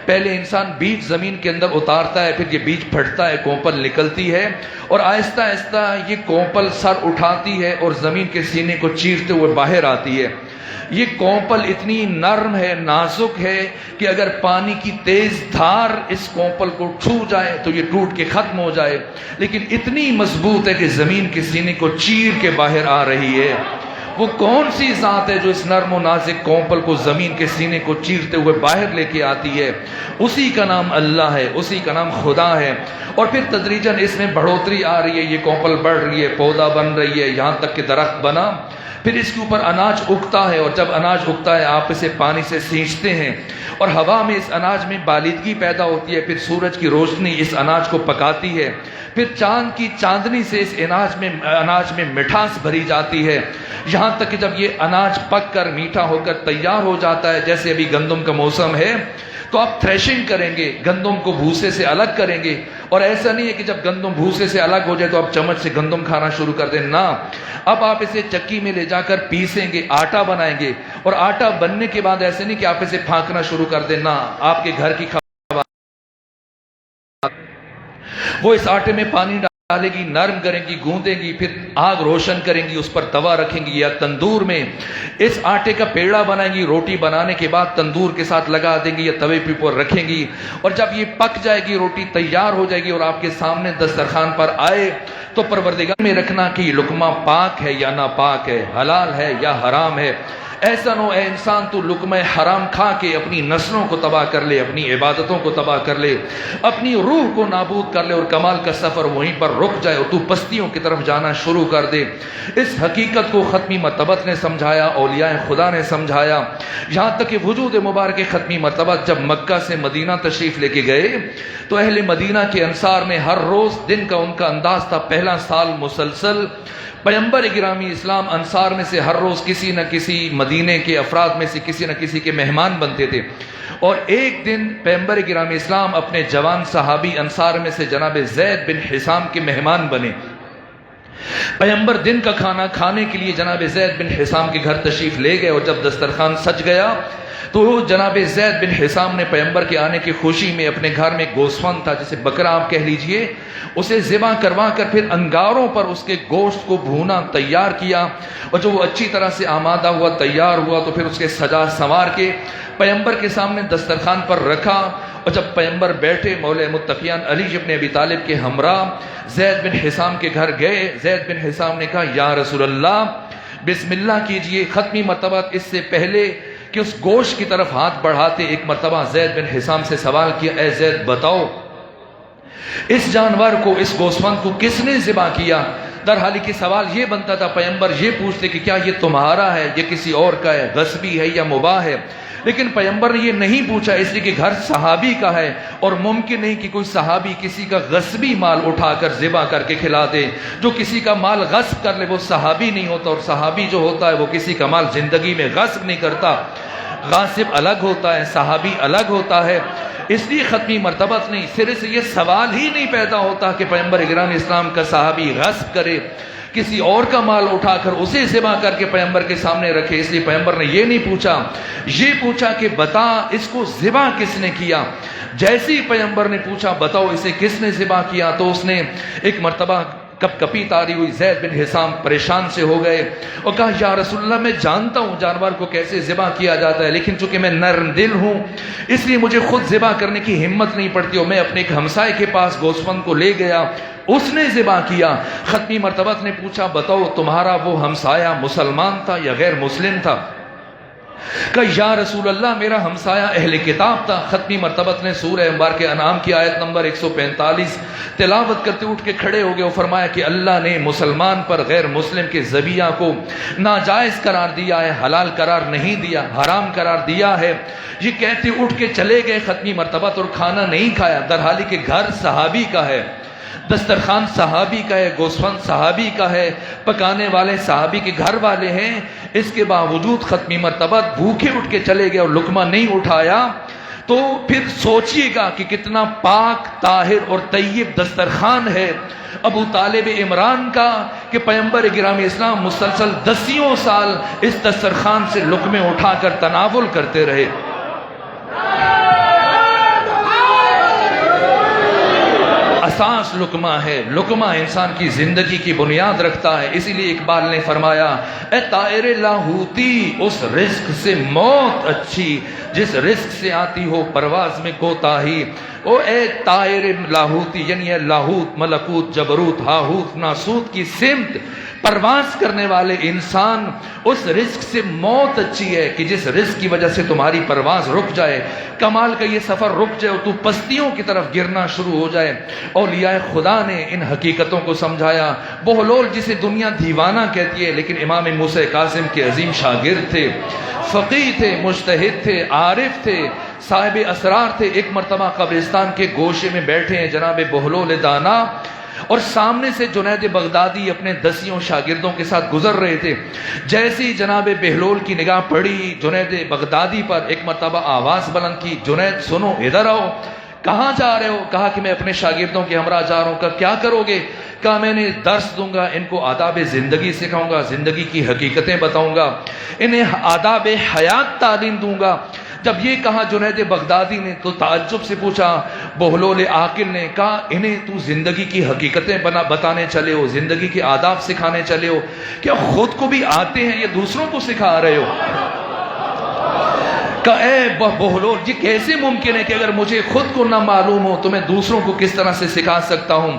پہلے انسان بیج زمین کے اندر اتارتا ہے، پھر یہ بیج پھٹتا ہے، کوپل نکلتی ہے اور آہستہ آہستہ یہ کوپل سر اٹھاتی ہے اور زمین کے سینے کو چیرتے ہوئے باہر آتی ہے۔ یہ کوپل اتنی نرم ہے، نازک ہے کہ اگر پانی کی تیز دھار اس کوپل کو چھو جائے تو یہ ٹوٹ کے ختم ہو جائے، لیکن اتنی مضبوط ہے کہ زمین کے سینے کو چیر کے باہر آ رہی ہے۔ وہ کون سی ذات ہے جو اس نرم و نازک کوپل کو زمین کے سینے کو چیرتے ہوئے باہر لے کے آتی ہے؟ اسی کا نام اللہ ہے، اسی کا نام خدا ہے۔ اور پھر تدریجاً اس میں بڑھوتری آ رہی ہے، یہ کوپل بڑھ رہی ہے، پودا بن رہی ہے، یہاں تک کہ درخت بنا، پھر اس کے اوپر اناج اگتا ہے، اور جب اناج اگتا ہے آپ اسے پانی سے سینچتے ہیں اور ہوا میں اس اناج میں بالیدگی پیدا ہوتی ہے، پھر سورج کی روشنی اس اناج کو پکاتی ہے، پھر چاند کی چاندنی سے اس اناج میں مٹھاس بھری جاتی ہے، یہاں تک کہ جب یہ اناج پک کر میٹھا ہو کر تیار ہو جاتا ہے۔ جیسے ابھی گندم کا موسم ہے تو آپ تھریشنگ کریں گے، گندم کو بھوسے سے الگ کریں گے، اور ایسا نہیں ہے کہ جب گندم بھوسے سے الگ ہو جائے تو آپ چمچ سے گندم کھانا شروع کر دیں، نہ، اب آپ اسے چکی میں لے جا کر پیسیں گے، آٹا بنائیں گے، اور آٹا بننے کے بعد ایسے نہیں کہ آپ اسے پھانکنا شروع کر دیں، نہ، آپ کے گھر کی وہ اس آٹے میں پانی ڈالے گی، نرم کریں گی، گوندیں گی، پھر آگ روشن کریں گی، اس پر توا رکھیں گی یا تندور میں اس آٹے کا پیڑا بنائیں گی، روٹی بنانے کے بعد تندور کے ساتھ لگا دیں گی یا توے پہ اوپر رکھیں گی، اور جب یہ پک جائے گی، روٹی تیار ہو جائے گی اور آپ کے سامنے دسترخوان پر آئے تو پروردگار میں رکھنا کہ یہ لقمہ پاک ہے یا ناپاک ہے، حلال ہے یا حرام ہے۔ ایسا نہ ہو اے انسان تو لقمہ حرام کھا کے اپنی نسلوں کو تباہ کر لے، اپنی عبادتوں کو تباہ کر لے، اپنی روح کو نابود کر لے اور کمال کا سفر وہیں پر رک جائے اور تو پستیوں کی طرف جانا شروع کر دے۔ اس حقیقت کو ختمی مرتبت نے سمجھایا، اولیاء خدا نے سمجھایا، یہاں تک کہ وجود مبارک ختمی مرتبت جب مکہ سے مدینہ تشریف لے کے گئے تو اہل مدینہ کے انصار میں ہر روز دن کا ان کا انداز تھا، پہلا سال مسلسل پیغمبر گرامی اسلام انصار میں سے ہر روز کسی نہ کسی مدینے کے افراد میں سے کسی نہ کسی کے مہمان بنتے تھے، اور ایک دن پیغمبر گرامی اسلام اپنے جوان صحابی انصار میں سے جناب زید بن حسام کے مہمان بنے. پیغمبر دن کا کھانا کھانے کے لیے جناب زید بن حسام کے گھر تشریف لے گئے، اور جب دسترخوان سج گیا تو جناب زید بن حسام نے پیغمبر کے آنے کی خوشی میں اپنے گھر میں گوسفند تھا، جسے بکرا آپ کہہ لیجئے، اسے ذبح کروا کر پھر انگاروں پر اس کے گوشت کو بھونا تیار کیا، اور جو وہ اچھی طرح سے آمادہ ہوا تیار ہوا تو پھر اس کے سجا سنوار کے پیغمبر کے سامنے دسترخوان پر رکھا. اور جب پیغمبر بیٹھے مولا متقیان علی ابن ابی طالب کے ہمراہ زید بن حسام کے گھر گئے. زید بن حسام نے کہا یا رسول اللہ بسم اللہ کیجئے. ختمی مرتبہ اس سے پہلے کہ اس گوشت کی طرف ہاتھ بڑھاتے ایک مرتبہ زید بن حسام سے سوال کیا، اے زید بتاؤ اس جانور کو، اس گوسفند کو کس نے ذبح کیا؟ در حالی کہ سوال یہ بنتا تھا پیغمبر یہ پوچھتے کہ کیا یہ تمہارا ہے، یہ کسی اور کا ہے، غصبی ہے یا مباح ہے. لیکن پیغمبر نے یہ نہیں پوچھا، اس لیے کہ گھر صحابی کا ہے اور ممکن نہیں کہ کوئی صحابی کسی کا غصبی مال اٹھا کر ذبح کر کے کھلا دے. جو کسی کا مال غصب کر لے وہ صحابی نہیں ہوتا، اور صحابی جو ہوتا ہے وہ کسی کا مال زندگی میں غصب نہیں کرتا. غاصب الگ ہوتا ہے، صحابی الگ ہوتا ہے. اس لیے ختمی مرتبت نہیں، سرے سے یہ سوال ہی نہیں پیدا ہوتا کہ پیغمبر گرامی اسلام کا صحابی غصب کرے، کسی اور کا مال اٹھا کر اسے ذبح کر کے پیغمبر کے سامنے رکھے. اس لیے پیغمبر نے یہ نہیں پوچھا، یہ پوچھا کہ بتا اس کو ذبح کس نے کیا. جیسے ہی پیغمبر نے پوچھا بتاؤ اسے کس نے ذبح کیا، تو اس نے ایک مرتبہ کپ کپی تاری ہوئی. زید بن حسام پریشان سے ہو گئے اور کہا یا رسول اللہ میں جانتا ہوں جانور کو کیسے ذبح کیا جاتا ہے، لیکن چونکہ میں نرم دل ہوں اس لیے مجھے خود ذبح کرنے کی ہمت نہیں پڑتی، اور میں اپنے ایک ہمسائے کے پاس گوسفند کو لے گیا، اس نے ذبح کیا. ختمی مرتبت نے پوچھا بتاؤ تمہارا وہ ہمسایہ مسلمان تھا یا غیر مسلم تھا؟ کہ یا رسول اللہ میرا ہمسایہ اہل کتاب تھا. ختمی مرتبت نے سورہ مبارکہ انعام کی آیت نمبر 145 تلاوت کرتے اٹھ کے کھڑے ہو گئے اور فرمایا کہ اللہ نے مسلمان پر غیر مسلم کے ذبیحہ کو ناجائز قرار دیا ہے، حلال قرار نہیں دیا، حرام قرار دیا ہے. یہ کہتے اٹھ کے چلے گئے ختمی مرتبت، اور کھانا نہیں کھایا، در حالی کہ گھر صحابی کا ہے، دسترخوان صحابی کا ہے، گوسفند صحابی کا ہے، پکانے والے صحابی کے گھر والے ہیں. اس کے باوجود ختمی مرتبہ بھوکے اٹھ کے چلے گئے اور لقمہ نہیں اٹھایا. تو پھر سوچئے گا کہ کتنا پاک طاہر اور طیب دسترخوان ہے ابو طالب عمران کا، کہ پیغمبر گرامی اسلام مسلسل 10 سال اس دسترخوان سے لقمے اٹھا کر تناول کرتے رہے. اساس لقمہ ہے، لقمہ انسان کی زندگی کی بنیاد رکھتا ہے. اسی لیے اقبال نے فرمایا اے طائر لاہوتی اس رزق سے موت اچھی جس رزق سے آتی ہو پرواز میں کوتاہی. او اے طائر لاہوتی، یعنی لاہوت ملکوت جبروت ہاہوت ناسوت کی سمت پرواز کرنے والے انسان، اس رزق سے موت اچھی ہے کہ جس رزق کی وجہ سے تمہاری پرواز رک جائے، کمال کا یہ سفر رک جائے اور تو پستیوں کی طرف گرنا شروع ہو جائے. اولیاء خدا نے ان حقیقتوں کو سمجھایا. بہلول جسے دنیا دیوانہ کہتی ہے لیکن امام موسیٰ کاظم کے عظیم شاگرد تھے، فقیہ تھے، مجتہد تھے، عارف تھے، صاحب اسرار تھے. ایک مرتبہ قبرستان کے گوشے میں بیٹھے ہیں جناب بہلول دانا، اور سامنے سے جنید بغدادی اپنے 10 شاگردوں کے ساتھ گزر رہے تھے. جیسے ہی جناب بہلول کی نگاہ پڑی جنید بغدادی پر، ایک مرتبہ آواز بلند کی جنید سنو ادھر آؤ. کہاں جا رہے ہو؟ کہا کہ میں اپنے شاگردوں کے ہمراہ جا رہا ہوں. کہا کیا کرو گے؟ کہا میں نے درس دوں گا، ان کو آداب زندگی سکھاؤں گا، زندگی کی حقیقتیں بتاؤں گا، انہیں آداب حیات تعلیم دوں گا. جب یہ کہا جنید بغدادی نے تو تعجب سے پوچھا بہلول عاقل نے، کہا انہیں تو زندگی کی حقیقتیں بتانے چلے ہو، زندگی کے آداب سکھانے چلے ہو، کیا خود کو بھی آتے ہیں یا دوسروں کو سکھا رہے ہو؟ کہ اے بہلول یہ کیسے ممکن ہے کہ اگر مجھے خود کو نہ معلوم ہو تو میں دوسروں کو کس طرح سے سکھا سکتا ہوں؟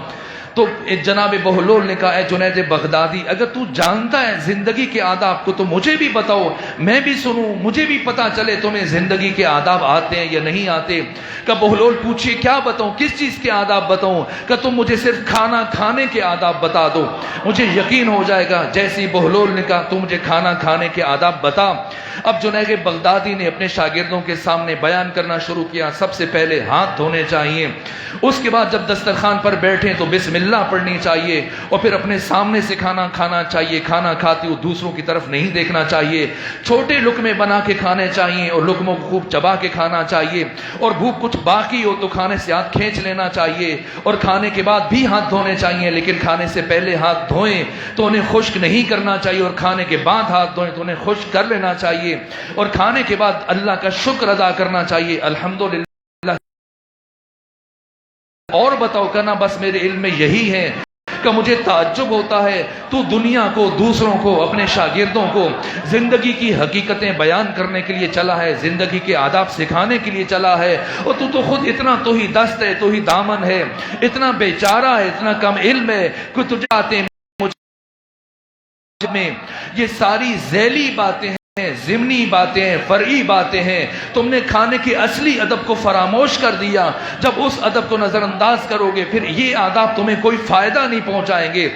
تو جناب بہلول نے کہا اے جنید بغدادی اگر تو جانتا ہے زندگی کے آداب کو تو مجھے بھی بتاؤ، میں بھی سنوں، مجھے بھی پتا چلے تمہیں زندگی کے آداب آتے ہیں یا نہیں آتے. کہ بہلول پوچھے کیا بتاؤں، کس چیز کے آداب بتاؤں؟ کہ تم مجھے صرف کھانا کھانے کے آداب بتا دو، مجھے یقین ہو جائے گا. جیسے ہی بہلول نے کہا تو مجھے کھانا کھانے کے آداب بتا. اب جنید بغدادی نے اپنے شاگردوں کے سامنے بیان کرنا شروع کیا. سب سے پہلے ہاتھ دھونے چاہیے، اس کے بعد جب دسترخوان پر بیٹھیں تو بسم اللہ پڑھنی چاہیے، اور پھر اپنے سامنے سے کھانا کھانا چاہیے، کھانا کھاتے ہو دوسروں کی طرف نہیں دیکھنا چاہیے، چھوٹے لقمے بنا کے کھانے چاہیے اور لقموں کو خوب چبا کے کھانا چاہیے، اور بھوک کچھ باقی ہو تو کھانے سے ہاتھ کھینچ لینا چاہیے، اور کھانے کے بعد بھی ہاتھ دھونے چاہیے، لیکن کھانے سے پہلے ہاتھ دھوئیں تو انہیں خشک نہیں کرنا چاہیے، اور کھانے کے بعد ہاتھ دھوئیں تو انہیں خشک کر لینا چاہیے، اور کھانے کے بعد اللہ کا شکر ادا کرنا چاہیے، الحمدللہ۔ اور بتاؤ کہنا بس میرے علم میں یہی ہے کہ مجھے تعجب ہوتا ہے تو دنیا کو، دوسروں کو، اپنے شاگردوں کو زندگی کی حقیقتیں بیان کرنے کے لیے چلا ہے، زندگی کے آداب سکھانے کے لیے چلا ہے، اور تو خود اتنا تو ہی دست ہے، تو ہی دامن ہے، اتنا بیچارہ ہے، اتنا کم علم ہے کہ تجھے آتے میں یہ ساری ذیلی باتیں ہیں، ضمنی باتیں ہیں، فرعی باتیں ہیں۔ تم نے کھانے کے اصلی ادب کو فراموش کر دیا۔ جب اس ادب کو نظر انداز کرو گے پھر یہ آداب تمہیں کوئی فائدہ نہیں پہنچائیں گے۔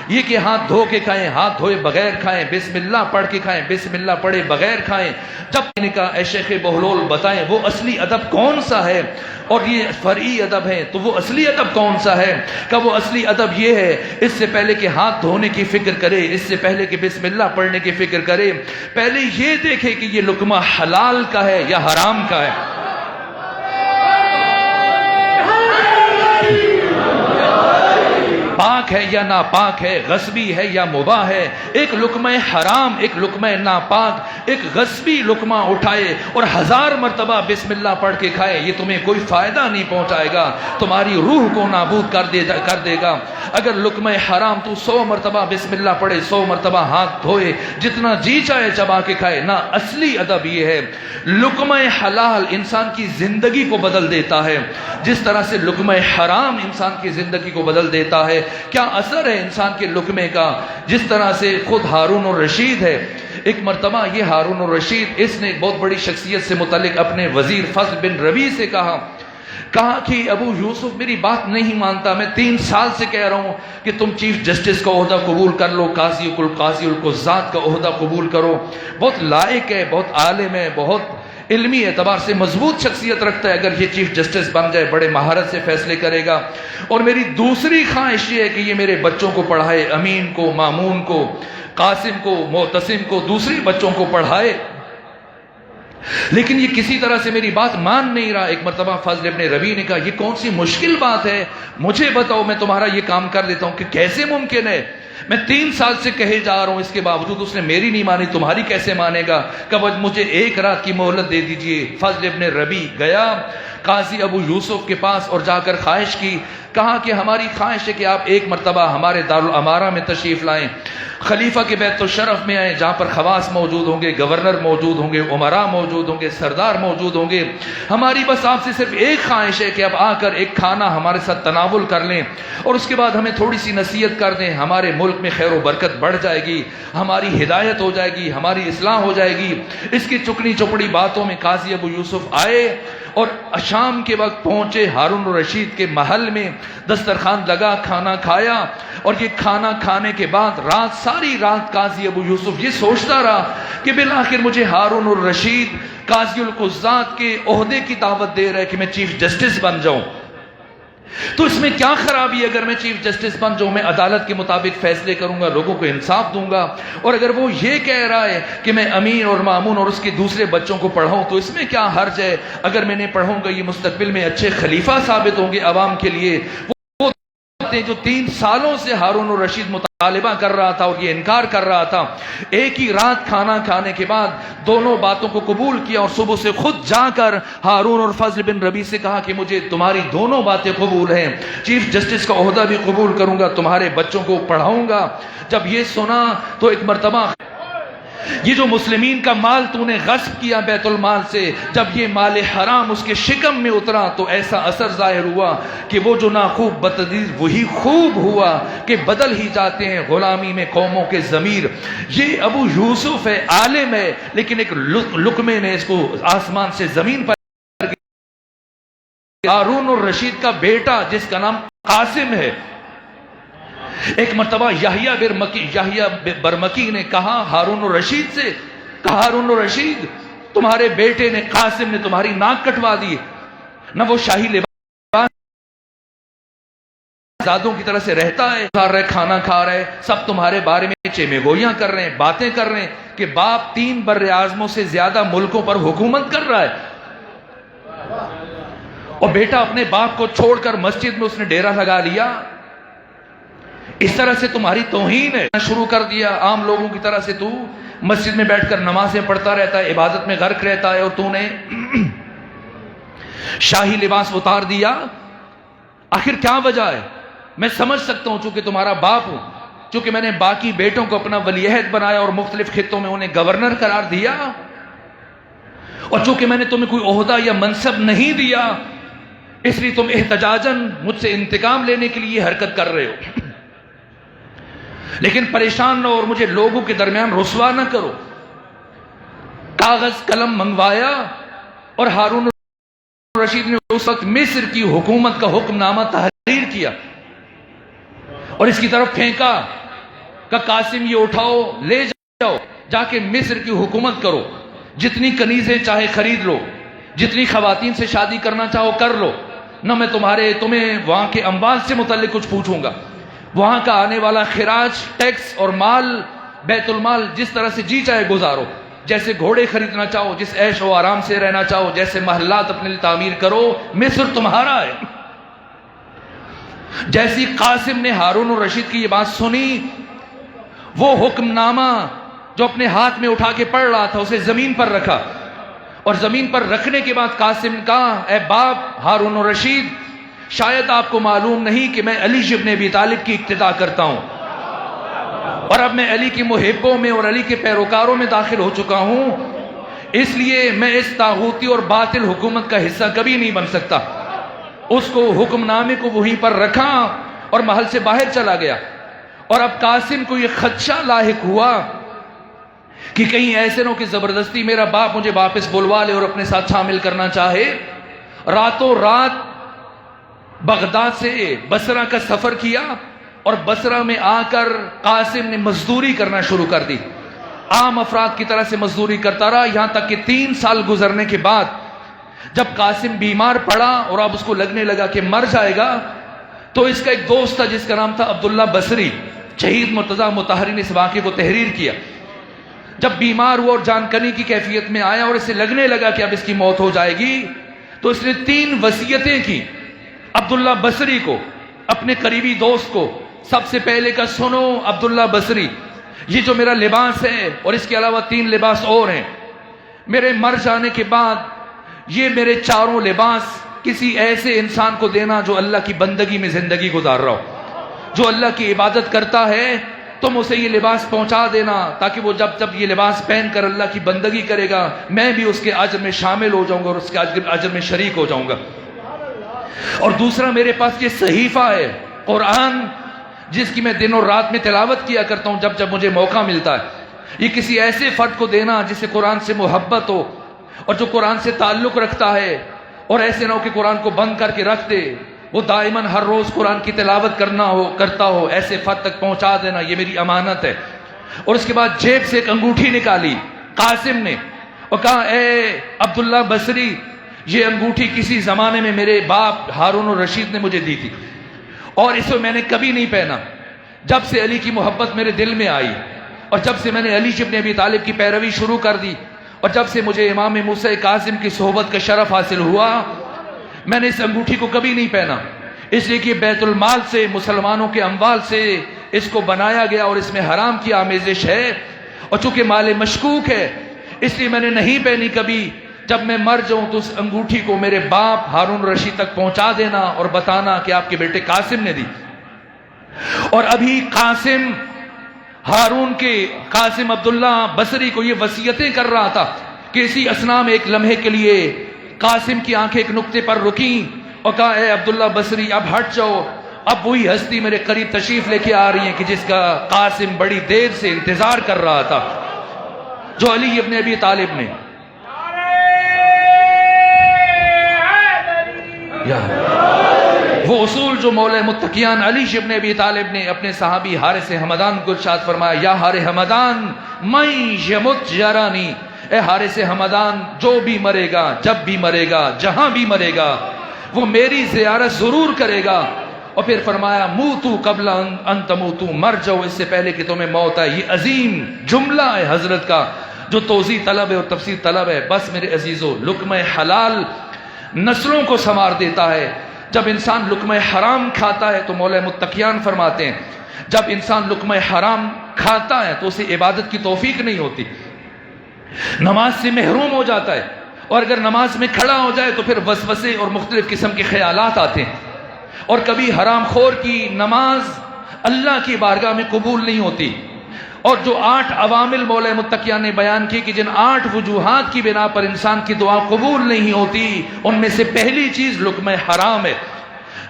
یہ کہ ہاتھ دھو کے کھائیں، ہاتھ دھوئے بغیر کھائیں، بسم اللہ پڑھ کے کھائیں، بسم اللہ پڑھے بغیر کھائیں، جب میں نے کہا اے شیخ بہلول بتائیں وہ اصلی ادب کون سا ہے، اور یہ فرعی ادب ہے تو وہ اصلی ادب کون سا ہے؟ کہ وہ اصلی ادب یہ ہے، اس سے پہلے کہ ہاتھ دھونے کی فکر کرے، اس سے پہلے کہ بسم اللہ پڑھنے کی فکر کرے، پہلے یہ دیکھے کہ یہ لقمہ حلال کا ہے یا حرام کا ہے۔ پاک ہے یا ناپاک ہے، غصبی ہے یا مباح ہے۔ ایک لقمہ حرام، ایک لقمہ ناپاک، ایک غصبی لقمہ اٹھائے اور 1000 مرتبہ بسم اللہ پڑھ کے کھائے، یہ تمہیں کوئی فائدہ نہیں پہنچائے گا، تمہاری روح کو نابود کر دے گا۔ اگر لقمہ حرام تو 100 مرتبہ بسم اللہ پڑھے، 100 مرتبہ ہاتھ دھوئے، جتنا جی چاہے چبا کے کھائے نہ۔ اصلی ادب یہ ہے۔ لقمہ حلال انسان کی زندگی کو بدل دیتا ہے، جس طرح سے لقمہ حرام انسان کی زندگی کو بدل دیتا ہے۔ کیا اثر ہے انسان کے لقمے کا؟ جس طرح سے خود ہارون الرشید ہے، ایک مرتبہ یہ ہارون الرشید، اس نے بہت بڑی شخصیت سے متعلق اپنے وزیر فضل بن ربیع سے کہا کہ ابو یوسف میری بات نہیں مانتا، میں 3 سال سے کہہ رہا ہوں کہ تم چیف جسٹس کا عہدہ قبول کر لو، قاضی القضات کا عہدہ قبول کرو، بہت لائق ہے، بہت عالم ہے، بہت علمی اعتبار سے مضبوط شخصیت رکھتا ہے، اگر یہ چیف جسٹس بن جائے بڑے مہارت سے فیصلے کرے گا، اور میری دوسری خواہش یہ ہے کہ یہ میرے بچوں کو پڑھائے، امین کو، مامون کو، قاسم کو، معتصم کو، دوسرے بچوں کو پڑھائے، لیکن یہ کسی طرح سے میری بات مان نہیں رہا۔ ایک مرتبہ فضل ابن ربیع نے کہا یہ کون سی مشکل بات ہے، مجھے بتاؤ میں تمہارا یہ کام کر دیتا ہوں۔ کہ کیسے ممکن ہے، میں 3 سال سے کہے جا رہا ہوں، اس کے باوجود اس نے میری نہیں مانی، تمہاری کیسے مانے گا؟ کہ مجھے 1 رات کی مہلت دے دیجئے۔ فضل ابن ربیع گیا قاضی ابو یوسف کے پاس اور جا کر خواہش کی، کہا کہ ہماری خواہش ہے کہ آپ 1 مرتبہ ہمارے دارالامارہ میں تشریف لائیں، خلیفہ کے بیت الشرف میں آئیں، جہاں پر خواص موجود ہوں گے، گورنر موجود ہوں گے، امراء موجود ہوں گے، سردار موجود ہوں گے۔ ہماری بس آپ سے صرف ایک خواہش ہے کہ اب آ کر ایک کھانا ہمارے ساتھ تناول کر لیں، اور اس کے بعد ہمیں تھوڑی سی نصیحت کر دیں، ہمارے ملک میں خیر و برکت بڑھ جائے گی، ہماری ہدایت ہو جائے گی، ہماری اصلاح ہو جائے گی۔ اس کی چکنی چپڑی باتوں میں قاضی ابو یوسف آئے اور شام کے وقت پہنچے ہارون الرشید کے محل میں، دسترخوان لگا، کھانا کھایا، اور یہ کھانا کھانے کے بعد ساری رات قاضی ابو یوسف یہ سوچتا رہا کہ بالآخر مجھے ہارون الرشید قاضی القضات کے عہدے کی دعوت دے رہا ہے کہ میں چیف جسٹس بن جاؤں، تو اس میں کیا خرابی ہے اگر میں چیف جسٹس بن جاؤں؟ میں عدالت کے مطابق فیصلے کروں گا، لوگوں کو انصاف دوں گا، اور اگر وہ یہ کہہ رہا ہے کہ میں امین اور مامون اور اس کے دوسرے بچوں کو پڑھاؤں تو اس میں کیا حرج ہے؟ اگر میں نے پڑھوں گا یہ مستقبل میں اچھے خلیفہ ثابت ہوں گے عوام کے لیے۔ وہ باتیں جو 3 سالوں سے ہارون الرشید مطالبہ کر رہا تھا اور یہ انکار کر رہا تھا، ایک ہی رات کھانا کھانے کے بعد دونوں باتوں کو قبول کیا، اور صبح سے خود جا کر ہارون اور فضل بن ربیع سے کہا کہ مجھے تمہاری دونوں باتیں قبول ہیں، چیف جسٹس کا عہدہ بھی قبول کروں گا، تمہارے بچوں کو پڑھاؤں گا۔ جب یہ سنا تو ایک مرتبہ یہ جو مسلمین کا مال تو نے غصب کیا بیت المال سے، جب یہ مال حرام اس کے شکم میں اترا تو ایسا اثر ظاہر ہوا کہ وہ جو ناخوب بتدریج وہی خوب ہوا کہ بدل ہی جاتے ہیں غلامی میں قوموں کے ضمیر۔ یہ ابو یوسف ہے، عالم ہے، لیکن ایک لقمے نے اس کو آسمان سے زمین پر۔ ہارون الرشید کا بیٹا جس کا نام قاسم ہے، ایک مرتبہ یحییٰ برمکی نے کہا ہارون الرشید سے، کہا ہارون الرشید تمہارے بیٹے نے قاسم نے تمہاری ناک کٹوا دی، نہ وہ شاہی لباس زادوں کی طرح سے رہتا ہے، کھانا کھا رہے، سب تمہارے بارے میں چیمے گوئیاں کر رہے ہیں، باتیں کر رہے ہیں کہ باپ 3 بر اعظموں سے زیادہ ملکوں پر حکومت کر رہا ہے، اور بیٹا اپنے باپ کو چھوڑ کر مسجد میں اس نے ڈیرا لگا لیا۔ اس طرح سے تمہاری توہین ہے، شروع کر دیا عام لوگوں کی طرح سے، تو مسجد میں بیٹھ کر نمازیں پڑھتا رہتا ہے، عبادت میں غرق رہتا ہے، اور تو نے شاہی لباس اتار دیا۔ آخر کیا وجہ ہے؟ میں سمجھ سکتا ہوں، چونکہ تمہارا باپ ہوں، چونکہ میں نے باقی بیٹوں کو اپنا ولی عہد بنایا اور مختلف خطوں میں انہیں گورنر قرار دیا، اور چونکہ میں نے تمہیں کوئی عہدہ یا منصب نہیں دیا، اس لیے تم احتجاجاً مجھ سے انتقام لینے کے لیے یہ حرکت کر رہے ہو۔ لیکن پریشان نہ ہو اور مجھے لوگوں کے درمیان رسوا نہ کرو۔ کاغذ قلم منگوایا، اور ہارون رشید نے اس وقت مصر کی حکومت کا حکم نامہ تحریر کیا اور اس کی طرف پھینکا کہ قاسم یہ اٹھاؤ، لے جاؤ، جا کے مصر کی حکومت کرو، جتنی کنیزیں چاہے خرید لو، جتنی خواتین سے شادی کرنا چاہو کر لو، نہ میں تمہیں وہاں کے اموال سے متعلق کچھ پوچھوں گا، وہاں کا آنے والا خراج، ٹیکس اور مال، بیت المال جس طرح سے جی چاہے گزارو، جیسے گھوڑے خریدنا چاہو، جس عیش و آرام سے رہنا چاہو، جیسے محلات اپنے لیے تعمیر کرو، مصر تمہارا ہے۔ جیسی قاسم نے ہارون الرشید کی یہ بات سنی، وہ حکم نامہ جو اپنے ہاتھ میں اٹھا کے پڑھ رہا تھا اسے زمین پر رکھا، اور زمین پر رکھنے کے بعد قاسم نے کہا، اے باپ ہارون الرشید، شاید آپ کو معلوم نہیں کہ میں علی ابن ابی طالب کی اقتداء کرتا ہوں، اور اب میں علی کی محبوں میں اور علی کے پیروکاروں میں داخل ہو چکا ہوں، اس لیے میں اس طاغوتی اور باطل حکومت کا حصہ کبھی نہیں بن سکتا۔ اس کو حکم نامے کو وہیں پر رکھا اور محل سے باہر چلا گیا، اور اب قاسم کو یہ خدشہ لاحق ہوا کہ کہیں ایسے نہ کہ زبردستی میرا باپ مجھے واپس بلوا لے اور اپنے ساتھ شامل کرنا چاہے۔ راتوں رات بغداد سے بصرہ کا سفر کیا، اور بصرہ میں آ کر قاسم نے مزدوری کرنا شروع کر دی، عام افراد کی طرح سے مزدوری کرتا رہا، یہاں تک کہ 3 سال گزرنے کے بعد جب قاسم بیمار پڑا اور اب اس کو لگنے لگا کہ مر جائے گا، تو اس کا ایک دوست تھا جس کا نام تھا عبداللہ بصری، شہید مرتضیٰ مطہری نے اس واقعے کو تحریر کیا۔ جب بیمار ہوا اور جان کنی کی کیفیت میں آیا اور اسے لگنے لگا کہ اب اس کی موت ہو جائے گی، تو اس نے 3 وصیتیں کی عبداللہ بصری کو، اپنے قریبی دوست کو۔ سب سے پہلے کا سنو عبداللہ بصری، یہ جو میرا لباس ہے اور اس کے علاوہ 3 لباس اور ہیں، میرے مر جانے کے بعد یہ میرے 4 لباس کسی ایسے انسان کو دینا جو اللہ کی بندگی میں زندگی گزار رہا ہو، جو اللہ کی عبادت کرتا ہے، تم اسے یہ لباس پہنچا دینا تاکہ وہ جب یہ لباس پہن کر اللہ کی بندگی کرے گا، میں بھی اس کے اجر میں شامل ہو جاؤں گا اور اس کے اجر میں شریک ہو جاؤں گا۔ اور دوسرا میرے پاس یہ صحیفہ ہے قرآن، جس کی میں دن اور رات میں تلاوت کیا کرتا ہوں جب مجھے موقع ملتا ہے، یہ کسی ایسے فرد کو دینا جسے قرآن سے محبت ہو اور جو قرآن سے تعلق رکھتا ہے، اور ایسے نہ ہو کہ قرآن کو بند کر کے رکھ دے، وہ دائماً ہر روز قرآن کی تلاوت کرتا ہو، ایسے فرد تک پہنچا دینا، یہ میری امانت ہے۔ اور اس کے بعد جیب سے ایک انگوٹھی نکالی قاسم نے اور کہا، اے عبداللہ بصری، یہ انگوٹھی کسی زمانے میں میرے باپ ہارون الرشید نے مجھے دی تھی، اور اسے میں نے کبھی نہیں پہنا۔ جب سے علی کی محبت میرے دل میں آئی اور جب سے میں نے علی ابن ابی طالب کی پیروی شروع کر دی اور جب سے مجھے امام موسیٰ کاظم کی صحبت کا شرف حاصل ہوا، میں نے اس انگوٹھی کو کبھی نہیں پہنا، اس لیے کہ بیت المال سے، مسلمانوں کے اموال سے اس کو بنایا گیا اور اس میں حرام کی آمیزش ہے، اور چونکہ مال مشکوک ہے اس لیے میں نے نہیں پہنی کبھی۔ جب میں مر جاؤں تو اس انگوٹھی کو میرے باپ ہارون رشید تک پہنچا دینا اور بتانا کہ آپ کے بیٹے قاسم نے دی۔ اور ابھی قاسم عبداللہ بصری کو یہ وصیتیں کر رہا تھا کہ اسی اثنا میں ایک لمحے کے لیے قاسم کی آنکھیں ایک نقطے پر رکیں اور کہا، اے عبداللہ بصری اب ہٹ جاؤ، اب وہی ہستی میرے قریب تشریف لے کے آ رہی ہے کہ جس کا قاسم بڑی دیر سے انتظار کر رہا تھا، جو علی ابن ابی طالب نے۔ وہ اصول جو مولا متقیان علی ابن ابی طالب نے اپنے صحابی حارث ہمدان کو ارشاد فرمایا، یا حارث ہمدان من یمت یرانی، اے حارث ہمدان جو بھی مرے گا، جب بھی مرے گا، جہاں بھی مرے گا، وہ میری زیارت ضرور کرے گا، اور پھر فرمایا موتو قبل ان تموتو، مر جاؤ اس سے پہلے کہ تمہیں موت آئے۔ یہ عظیم جملہ ہے حضرت کا جو توضیح طلب ہے اور تفسیر طلب ہے۔ بس میرے عزیزو، لقمہ حلال نسلوں کو سنوار دیتا ہے۔ جب انسان لقمہ حرام کھاتا ہے تو مولا متقیان فرماتے ہیں جب انسان لقمہ حرام کھاتا ہے تو اسے عبادت کی توفیق نہیں ہوتی، نماز سے محروم ہو جاتا ہے، اور اگر نماز میں کھڑا ہو جائے تو پھر وسوسے اور مختلف قسم کے خیالات آتے ہیں، اور کبھی حرام خور کی نماز اللہ کی بارگاہ میں قبول نہیں ہوتی۔ اور جو 8 عوامل مولا متقیان نے بیان کی کہ جن 8 وجوہات کی بنا پر انسان کی دعا قبول نہیں ہوتی، ان میں سے پہلی چیز لقمہ حرام ہے۔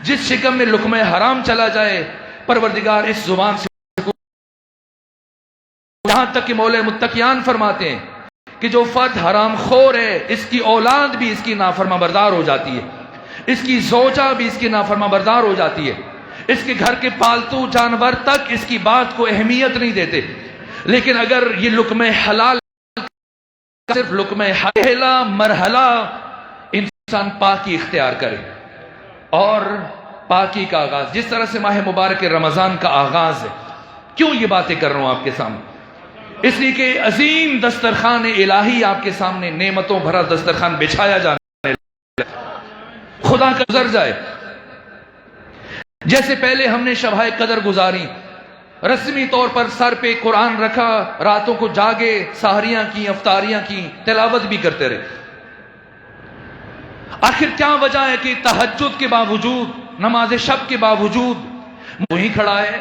جس شکم میں لقمہ حرام چلا جائے پروردگار اس زبان سے، یہاں تک کہ مولا متقیان فرماتے ہیں کہ جو فرد حرام خور ہے اس کی اولاد بھی اس کی نافرما بردار ہو جاتی ہے، اس کی زوجہ بھی اس کی نافرما بردار ہو جاتی ہے، اس کے گھر کے پالتو جانور تک اس کی بات کو اہمیت نہیں دیتے۔ لیکن اگر یہ لقمہ حلال صرف لقمہ پہلا مرحلہ انسان پاکی اختیار کرے، اور پاکی کا آغاز جس طرح سے ماہ مبارک رمضان کا آغاز ہے۔ کیوں یہ باتیں کر رہا ہوں آپ کے سامنے؟ اس لیے کہ عظیم دسترخوان الہی آپ کے سامنے نعمتوں بھرا دسترخوان بچھایا جانے لگا، خدا کا گزر جائے۔ جیسے پہلے ہم نے شبہ قدر گزاری، رسمی طور پر سر پہ قرآن رکھا، راتوں کو جاگے، سحریاں کی، افطاریاں کی، تلاوت بھی کرتے رہے۔ آخر کیا وجہ ہے کہ تہجد کے باوجود، نماز شب کے باوجود وہیں کھڑا ہے؟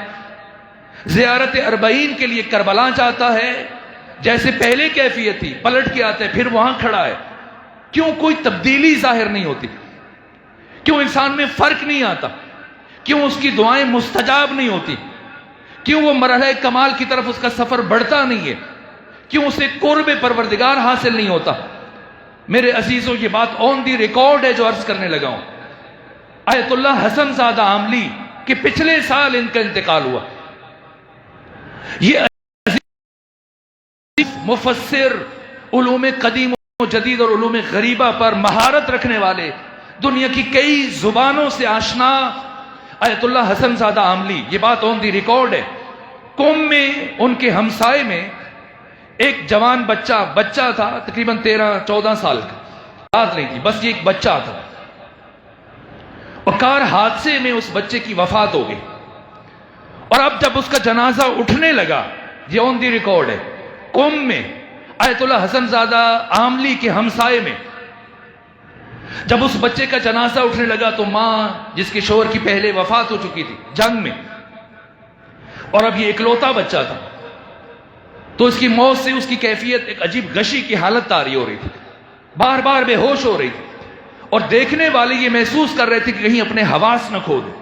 زیارت 40 کے لیے کربلا جاتا ہے، جیسے پہلے کیفیت تھی، پلٹ کے آتا ہے، پھر وہاں کھڑا ہے۔ کیوں کوئی تبدیلی ظاہر نہیں ہوتی؟ کیوں انسان میں فرق نہیں آتا؟ کیوں اس کی دعائیں مستجاب نہیں ہوتی؟ کیوں وہ مرحلہ کمال کی طرف اس کا سفر بڑھتا نہیں ہے؟ کیوں اسے قرب پروردگار حاصل نہیں ہوتا؟ میرے عزیزوں، یہ بات آن دی ریکارڈ ہے جو عرض کرنے لگا ہوں۔ آیت اللہ حسن زادہ عاملی کہ پچھلے سال ان کا انتقال ہوا۔ یہ مفسر، علوم قدیم و جدید اور علوم غریبہ پر مہارت رکھنے والے، دنیا کی کئی زبانوں سے آشنا آیت اللہ حسن زادہ عاملی، یہ بات آن دی ریکارڈ ہے۔ قوم میں ان کے ہمسائے میں ایک جوان بچہ تھا، تقریباً 13-14 سال کا، بات نہیں تھی، بس یہ ایک بچہ تھا، اور کار حادثے میں اس بچے کی وفات ہو گئی۔ اور اب جب اس کا جنازہ اٹھنے لگا، یہ آن دی ریکارڈ ہے، قوم میں آیت اللہ حسن زادہ عاملی کے ہمسائے میں جب اس بچے کا جنازہ اٹھنے لگا تو ماں، جس کے شوہر کی پہلے وفات ہو چکی تھی جنگ میں، اور اب یہ اکلوتا بچہ تھا، تو اس کی موت سے اس کی کیفیت ایک عجیب غشی کی حالت طاری ہو رہی تھی، بار بار بے ہوش ہو رہی تھی، اور دیکھنے والے یہ محسوس کر رہے تھے کہ کہیں اپنے حواس نہ کھو دے۔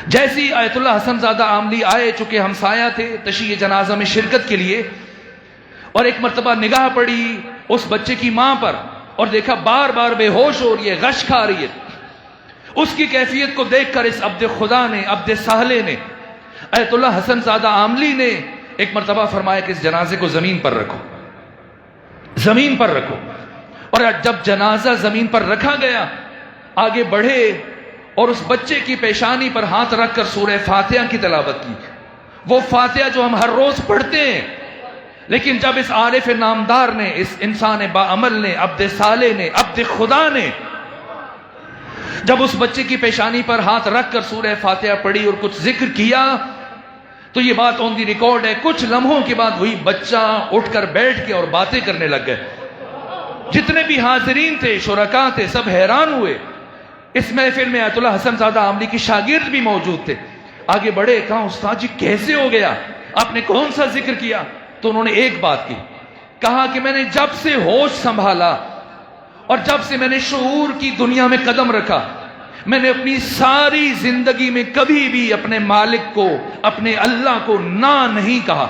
جیسی آیت اللہ حسن زادہ عاملی آئے، چونکہ ہمسایہ تھے، تشییع جنازہ میں شرکت کے لیے، اور ایک مرتبہ نگاہ پڑی اس بچے کی ماں پر، اور دیکھا بار بار بے ہوش ہو رہی ہے، غش کھا رہی ہے۔ اس کی کیفیت کو دیکھ کر اس عبد خدا نے، عبد صالح نے، آیت اللہ حسن زادہ عاملی نے ایک مرتبہ فرمایا کہ اس جنازے کو زمین پر رکھو، زمین پر رکھو۔ اور جب جنازہ زمین پر رکھا گیا، آگے بڑھے اور اس بچے کی پیشانی پر ہاتھ رکھ کر سورہ فاتحہ کی تلاوت کی، وہ فاتحہ جو ہم ہر روز پڑھتے ہیں۔ لیکن جب اس عارف نامدار نے، اس انسان باعمل نے، عبد صالح نے، عبد خدا نے جب اس بچے کی پیشانی پر ہاتھ رکھ کر سورہ فاتحہ پڑھی اور کچھ ذکر کیا، تو یہ بات آن دی ریکارڈ ہے، کچھ لمحوں کے بعد وہی بچہ اٹھ کر بیٹھ کے اور باتیں کرنے لگ گئے۔ جتنے بھی حاضرین تھے، شرکاء تھے، سب حیران ہوئے۔ اس محفل میں آیت اللہ حسن زادہ عاملی کی شاگرد بھی موجود تھے۔ آگے بڑھے، کہا استاد جی کیسے ہو گیا؟ آپ نے کون سا ذکر کیا؟ تو انہوں نے ایک بات کی، کہا کہ میں نے جب سے ہوش سنبھالا اور جب سے میں نے شعور کی دنیا میں قدم رکھا، میں نے اپنی ساری زندگی میں کبھی بھی اپنے مالک کو، اپنے اللہ کو نہ نہیں کہا۔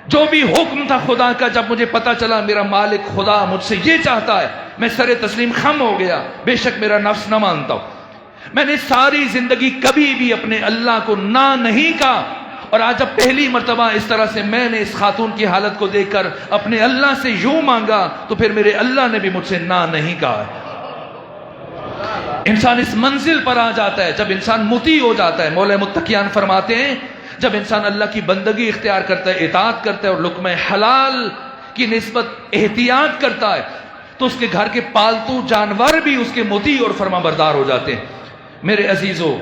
جو بھی حکم تھا خدا کا، جب مجھے پتا چلا میرا مالک خدا مجھ سے یہ چاہتا ہے، میں سر تسلیم خم ہو گیا، بے شک میرا نفس نہ مانتا ہوں۔ میں نے ساری زندگی کبھی بھی اپنے اللہ کو نہ نہیں کہا، اور آج جب پہلی مرتبہ اس طرح سے میں نے اس خاتون کی حالت کو دیکھ کر اپنے اللہ سے یوں مانگا، تو پھر میرے اللہ نے بھی مجھ سے نہ نہیں کہا ہے۔ انسان اس منزل پر آ جاتا ہے جب انسان مطیع ہو جاتا ہے. مولا متقیان فرماتے ہیں جب انسان اللہ کی بندگی اختیار کرتا ہے، اطاعت کرتا ہے اور لقمہ حلال کی نسبت احتیاط کرتا ہے تو اس کے گھر کے پالتو جانور بھی اس کے مطیع اور فرما بردار ہو جاتے ہیں. میرے عزیزو،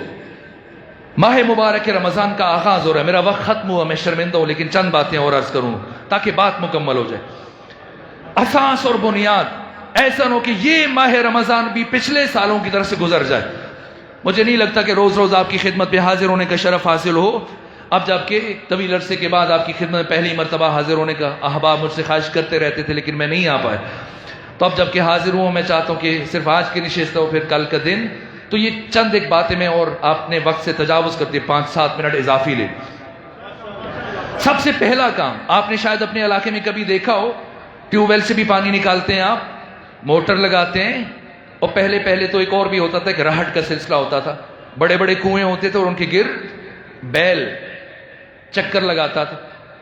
ماہ مبارک رمضان کا آغاز ہو رہا ہے. میرا وقت ختم ہوا، میں شرمندہ ہوں، لیکن چند باتیں اور عرض کروں تاکہ بات مکمل ہو جائے. اساس اور بنیاد، ایسا نہ ہو کہ یہ ماہ رمضان بھی پچھلے سالوں کی طرف سے گزر جائے. مجھے نہیں لگتا کہ روز روز آپ کی خدمت پہ حاضر ہونے کا شرف حاصل ہو. اب جبکہ طویل عرصے کے بعد آپ کی خدمت میں پہلی مرتبہ حاضر ہونے کا احباب مجھ سے خواہش کرتے رہتے تھے لیکن میں نہیں آ پایا. تو اب جبکہ حاضر ہوں، میں چاہتا ہوں کہ صرف آج کی نشست ہو پھر کل کا دن، تو یہ چند ایک باتیں میں اور آپ نے وقت سے تجاوز کرتے 5-7 منٹ اضافی لے. سب سے پہلا کام، آپ نے شاید اپنے علاقے میں کبھی دیکھا ہو، ٹیوب ویل سے بھی پانی نکالتے ہیں آپ، موٹر لگاتے ہیں، اور پہلے تو ایک اور بھی ہوتا تھا، ایک رہٹ کا سلسلہ ہوتا تھا. بڑے بڑے کنویں ہوتے تھے اور ان کے گرد بیل چکر لگاتا تھا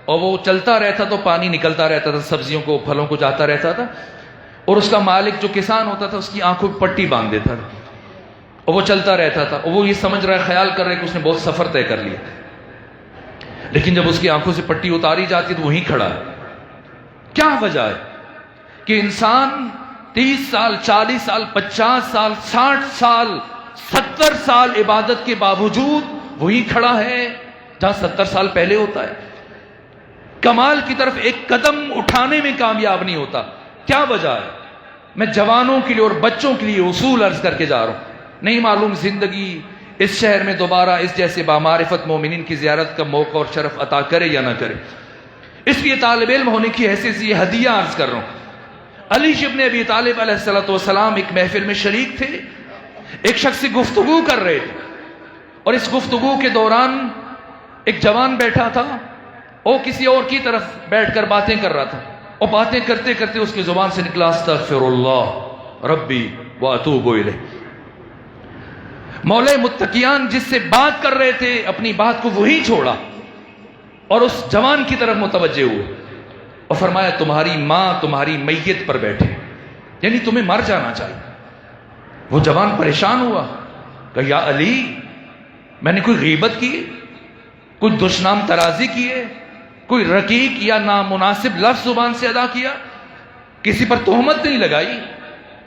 اور وہ چلتا رہتا تو پانی نکلتا رہتا تھا، سبزیوں کو پھلوں کو جاتا رہتا تھا. اور اس کا مالک جو کسان ہوتا تھا اس کی آنکھوں پہ پٹی باندھ دیتا تھا اور وہ چلتا رہتا تھا، اور وہ یہ سمجھ رہا ہے، خیال کر رہا ہے کہ اس نے بہت سفر طے کر لیا. لیکن جب اس کی آنکھوں سے پٹی اتاری جاتی تو وہیں کھڑا ہے. کیا وجہ ہے کہ انسان 30 سال 40 سال 50 سال 60 سال 70 سال عبادت کے باوجود وہیں کھڑا ہے جہاں 70 سال پہلے ہوتا ہے. کمال کی طرف ایک قدم اٹھانے میں کامیاب نہیں ہوتا. کیا وجہ ہے؟ میں جوانوں کے لیے اور بچوں کے لیے اصول عرض کر کے جا رہا ہوں. نہیں معلوم زندگی اس شہر میں دوبارہ اس جیسے بامعرفت مومنین کی زیارت کا موقع اور شرف عطا کرے یا نہ کرے. اس لیے طالب علم ہونے کی حیثیت سے یہ ہدیہ عرض کر رہا ہوں. علی ابن ابی طالب علیہ السلام ایک محفل میں شریک تھے. ایک شخص سے گفتگو کر رہے تھے اور اس گفتگو کے دوران ایک جوان بیٹھا تھا، وہ کسی اور کی طرف بیٹھ کر باتیں کر رہا تھا، اور باتیں کرتے کرتے اس کی زبان سے نکلا استغفر اللہ ربی واتوب الیہ. مولا متقیان جس سے بات کر رہے تھے اپنی بات کو وہی چھوڑا اور اس جوان کی طرف متوجہ ہوئے اور فرمایا تمہاری ماں تمہاری میت پر بیٹھے، یعنی تمہیں مر جانا چاہیے. وہ جوان پریشان ہوا کہ یا علی، میں نے کوئی غیبت کی، کوئی دشنام ترازی کی ہے، کوئی رقیق یا نامناسب لفظ زبان سے ادا کیا، کسی پر تہمت نہیں لگائی،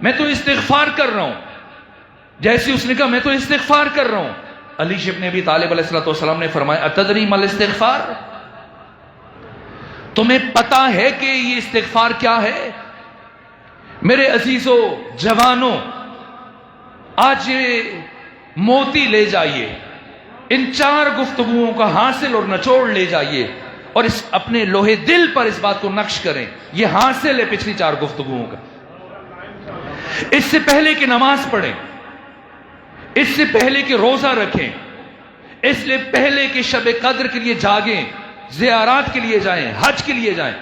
میں تو استغفار کر رہا ہوں. جیسے اس نے کہا میں تو استغفار کر رہا ہوں، علی ابن ابی طالب علیہ السلام نے فرمایا اتدری ما الاستغفار، تمہیں پتا ہے کہ یہ استغفار کیا ہے؟ میرے عزیزو جوانوں، آج یہ موتی لے جائیے، ان 4 گفتگوؤں کا حاصل اور نچوڑ لے جائیے اور اس اپنے لوہے دل پر اس بات کو نقش کریں. یہ حاصل ہے پچھلی 4 گفتگوؤں کا. اس سے پہلے کہ نماز پڑھیں، اس سے پہلے کہ روزہ رکھیں، اس سے پہلے کہ شب قدر کے لیے جاگیں، زیارات کے لیے جائیں، حج کے لیے جائیں،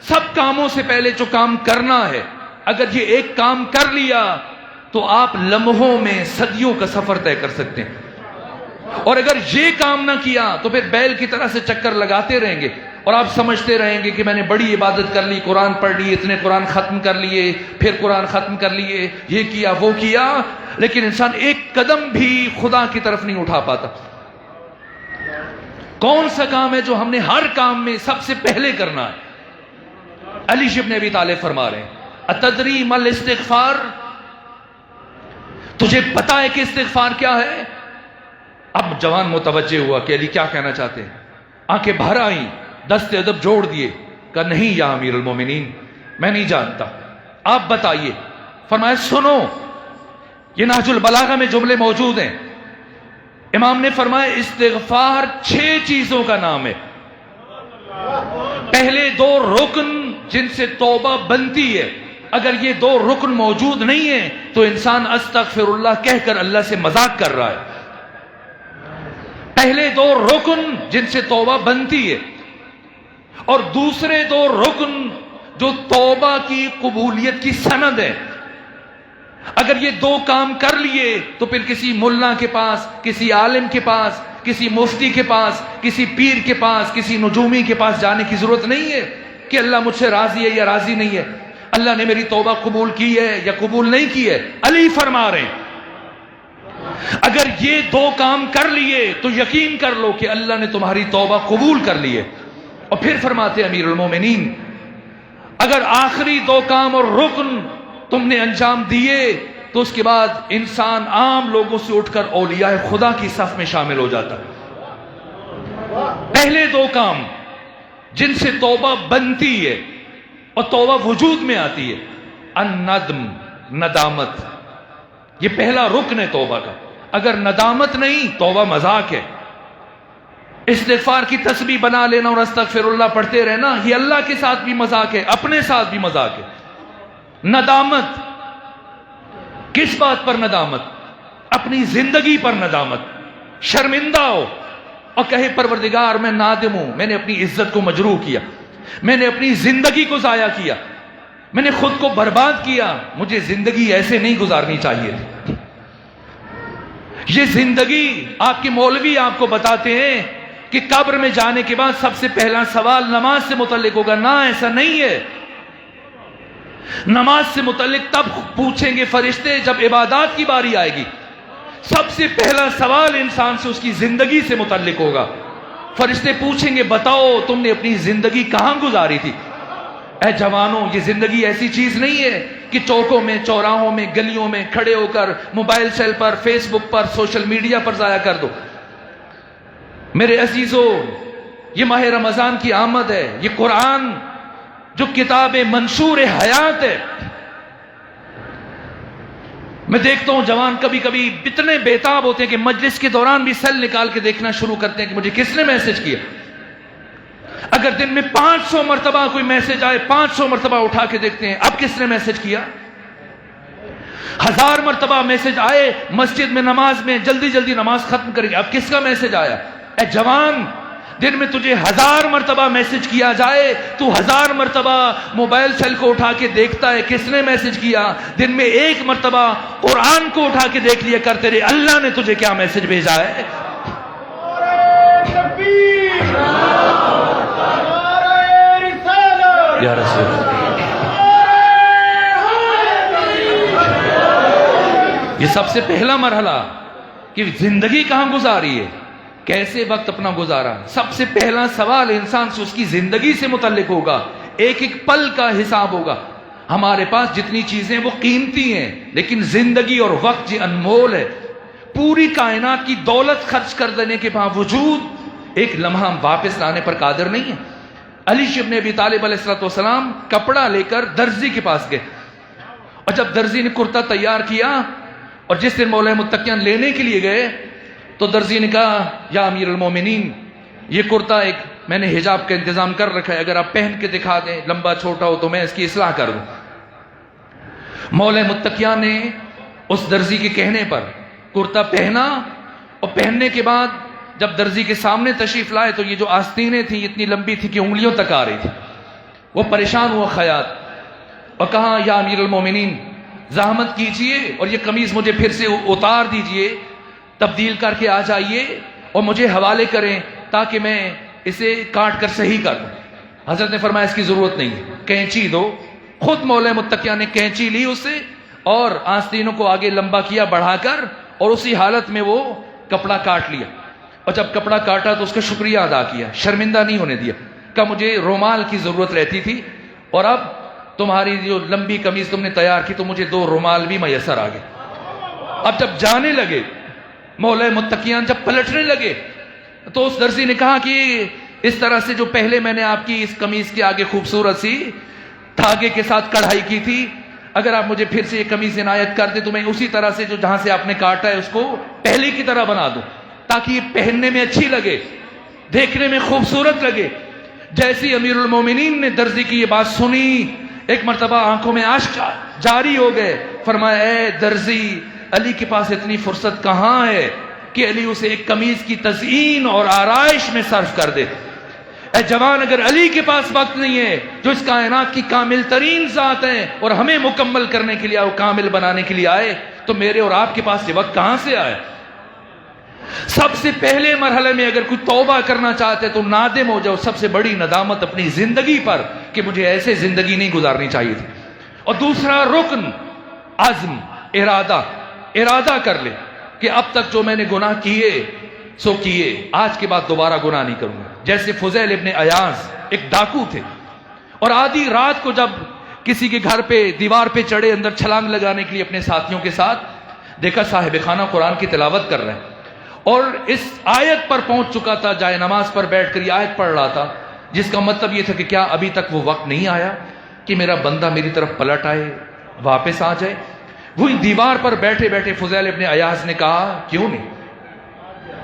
سب کاموں سے پہلے جو کام کرنا ہے، اگر یہ ایک کام کر لیا تو آپ لمحوں میں صدیوں کا سفر طے کر سکتے ہیں. اور اگر یہ کام نہ کیا تو پھر بیل کی طرح سے چکر لگاتے رہیں گے اور آپ سمجھتے رہیں گے کہ میں نے بڑی عبادت کر لی، قرآن پڑھ لی، اتنے قرآن ختم کر لیے، پھر قرآن ختم کر لیے، یہ کیا وہ کیا، لیکن انسان ایک قدم بھی خدا کی طرف نہیں اٹھا پاتا. کون سا کام ہے جو ہم نے ہر کام میں سب سے پہلے کرنا ہے؟ علی ابن ابی طالب فرما رہے ہیں اتدری ما الاستغفار، تجھے پتا ہے کہ استغفار کیا ہے؟ اب جوان متوجہ ہوا کہ علی کیا کہنا چاہتے ہیں. آنکھیں بھر آئیں، دست ادب جوڑ دیے، کہا نہیں یا امیر المومنین میں نہیں جانتا، آپ بتائیے. فرمایا سنو، یہ نہج البلاغہ میں جملے موجود ہیں. امام نے فرمایا استغفار 6 چیزوں کا نام ہے. پہلے 2 رکن جن سے توبہ بنتی ہے، اگر یہ 2 رکن موجود نہیں ہیں تو انسان استغفر اللہ کہہ کر اللہ سے مذاق کر رہا ہے. پہلے 2 رکن جن سے توبہ بنتی ہے اور دوسرے 2 رکن جو توبہ کی قبولیت کی سند ہے. اگر یہ 2 کام کر لیے تو پھر کسی ملا کے پاس، کسی عالم کے پاس، کسی مفتی کے پاس، کسی پیر کے پاس، کسی نجومی کے پاس جانے کی ضرورت نہیں ہے کہ اللہ مجھ سے راضی ہے یا راضی نہیں ہے، اللہ نے میری توبہ قبول کی ہے یا قبول نہیں کی ہے. علی فرما رہے ہیں اگر یہ دو کام کر لیے تو یقین کر لو کہ اللہ نے تمہاری توبہ قبول کر لی ہے۔ اور پھر فرماتے امیر المومنین اگر آخری دو کام اور رکن تم نے انجام دیے تو اس کے بعد انسان عام لوگوں سے اٹھ کر اولیاء خدا کی صف میں شامل ہو جاتا ہے۔ پہلے دو کام جن سے توبہ بنتی ہے اور توبہ وجود میں آتی ہے، الندم، ندامت، یہ پہلا رکن ہے توبہ کا۔ اگر ندامت نہیں توبہ مذاق ہے۔ استغفار کی تسبیح بنا لینا اور استغفر اللہ پڑھتے رہنا یہ اللہ کے ساتھ بھی مذاق ہے، اپنے ساتھ بھی مذاق ہے۔ ندامت، کس بات پر ندامت؟ اپنی زندگی پر ندامت، شرمندہ ہو اور کہے پروردگار میں نادم ہوں، میں نے اپنی عزت کو مجروح کیا، میں نے اپنی زندگی کو ضائع کیا، میں نے خود کو برباد کیا، مجھے زندگی ایسے نہیں گزارنی چاہیے تھی۔ یہ زندگی آپ کے مولوی آپ کو بتاتے ہیں کہ قبر میں جانے کے بعد سب سے پہلا سوال نماز سے متعلق ہوگا، نہ ایسا نہیں ہے۔ نماز سے متعلق تب پوچھیں گے فرشتے جب عبادات کی باری آئے گی۔ سب سے پہلا سوال انسان سے اس کی زندگی سے متعلق ہوگا۔ فرشتے پوچھیں گے بتاؤ تم نے اپنی زندگی کہاں گزاری تھی؟ اے جوانوں، یہ زندگی ایسی چیز نہیں ہے کہ چوکوں میں، چوراہوں میں، گلیوں میں کھڑے ہو کر موبائل سیل پر، فیس بک پر، سوشل میڈیا پر ضائع کر دو۔ میرے عزیزو، یہ ماہ رمضان کی آمد ہے، یہ قرآن جو کتاب منشور حیات ہے۔ میں دیکھتا ہوں جوان کبھی کبھی اتنے بےتاب ہوتے ہیں کہ مجلس کے دوران بھی سیل نکال کے دیکھنا شروع کرتے ہیں کہ مجھے کس نے میسج کیا۔ اگر دن میں 500 مرتبہ کوئی میسج آئے، 500 مرتبہ اٹھا کے دیکھتے ہیں اب کس نے میسج کیا۔ 1000 مرتبہ میسج آئے مسجد میں نماز میں، جلدی جلدی نماز ختم کریں گے، اب کس کا میسج آیا؟ اے جوان، دن میں تجھے 1000 مرتبہ میسج کیا جائے تو 1000 مرتبہ موبائل سیل کو اٹھا کے دیکھتا ہے کس نے میسج کیا۔ دن میں 1 مرتبہ قرآن کو اٹھا کے دیکھ لیا کر تیرے اللہ نے تجھے کیا میسج بھیجا ہے۔ یا رسول یہ سب سے پہلا مرحلہ کہ زندگی کہاں گزاری ہے، کیسے وقت اپنا گزارا۔ سب سے پہلا سوال انسان سے اس کی زندگی سے متعلق ہوگا، ایک ایک پل کا حساب ہوگا۔ ہمارے پاس جتنی چیزیں وہ قیمتی ہیں لیکن زندگی اور وقت جو انمول ہے، پوری کائنات کی دولت خرچ کر دینے کے باوجود ایک لمحہ واپس لانے پر قادر نہیں ہے۔ علی ابن ابی طالب علیہ السلام کپڑا لے کر درزی کے پاس گئے اور جب درزی نے کرتا تیار کیا اور جس دن مولا متقیان لینے کے لیے گئے تو درزی نے کہا یا امیر المومنین یہ کرتا ایک میں نے حجاب کا انتظام کر رکھا ہے، اگر آپ پہن کے دکھا دیں لمبا چھوٹا ہو تو میں اس کی اصلاح کر دوں۔ مولا متقیان نے اس درزی کے کہنے پر کرتا پہنا اور پہننے کے بعد جب درزی کے سامنے تشریف لائے تو یہ جو آستینیں تھیں اتنی لمبی تھی کہ انگلیوں تک آ رہی تھی۔ وہ پریشان ہوا خیاط اور کہا یا امیر المومنین زحمت کیجئے اور یہ قمیض مجھے پھر سے اتار دیجئے، تبدیل کر کے آ جائیے اور مجھے حوالے کریں تاکہ میں اسے کاٹ کر صحیح کر دوں۔ حضرت نے فرمایا اس کی ضرورت نہیں ہے، کینچی دو۔ خود مولا متقیان نے کینچی لی اس سے اور آستینوں کو آگے لمبا کیا بڑھا کر اور اسی حالت میں وہ کپڑا کاٹ لیا اور جب کپڑا کاٹا تو اس کا شکریہ ادا کیا، شرمندہ نہیں ہونے دیا۔ کہا مجھے رومال کی ضرورت رہتی تھی اور اب تمہاری جو لمبی قمیض تم نے تیار کی تو مجھے 2 رومال بھی میسر آ گئے۔ اب جب جانے لگے مولا متقیان جب پلٹنے لگے تو اس درزی نے کہا کہ اس طرح سے جو پہلے میں نے آپ کی اس قمیض کے آگے خوبصورت سی دھاگے کے ساتھ کڑھائی کی تھی، اگر آپ مجھے پھر سے یہ قمیض عنایت کر دیں تو میں اسی طرح سے جو جہاں سے آپ نے کاٹا ہے اس کو پہلے کی طرح بنا دوں تاکہ یہ پہننے میں اچھی لگے، دیکھنے میں خوبصورت لگے۔ جیسی امیر المومنین نے درزی کی یہ بات سنی ایک مرتبہ آنکھوں میں اشک جاری ہو گئے۔ فرمایا اے درزی، علی کے پاس اتنی فرصت کہاں ہے کہ علی اسے ایک قمیض کی تزئین اور آرائش میں صرف کر دے۔ اے جوان، اگر علی کے پاس وقت نہیں ہے جو اس کائنات کی کامل ترین ذات ہے اور ہمیں مکمل کرنے کے لیے اور کامل بنانے کے لیے آئے تو میرے اور آپ کے پاس یہ وقت کہاں سے آئے؟ سب سے پہلے مرحلے میں اگر کوئی توبہ کرنا چاہتے تو نادم ہو جاؤ، سب سے بڑی ندامت اپنی زندگی پر کہ مجھے ایسے زندگی نہیں گزارنی چاہیے تھی۔ اور دوسرا رکن عزم، ارادہ کر لے کہ اب تک جو میں نے گناہ کیے سو کیے، آج کے بعد دوبارہ گناہ نہیں کروں گا۔ جیسے فضیل ابن عیاض ایک ڈاکو تھے، اور آدھی رات کو جب کسی کے گھر پہ دیوار پہ چڑھے اندر چھلانگ لگانے کے لیے اپنے ساتھیوں کے ساتھ، دیکھا صاحب خانہ قرآن کی تلاوت کر رہے ہیں، اور اس آیت پر پہنچ چکا تھا، جائے نماز پر بیٹھ کر یہ آیت پڑھ رہا تھا، جس کا مطلب یہ تھا کہ کیا ابھی تک وہ وقت نہیں آیا کہ میرا بندہ میری طرف پلٹ آئے، واپس آ جائے۔ وہی دیوار پر بیٹھے بیٹھے فضیل ابن عیاض نے کہا کیوں نہیں،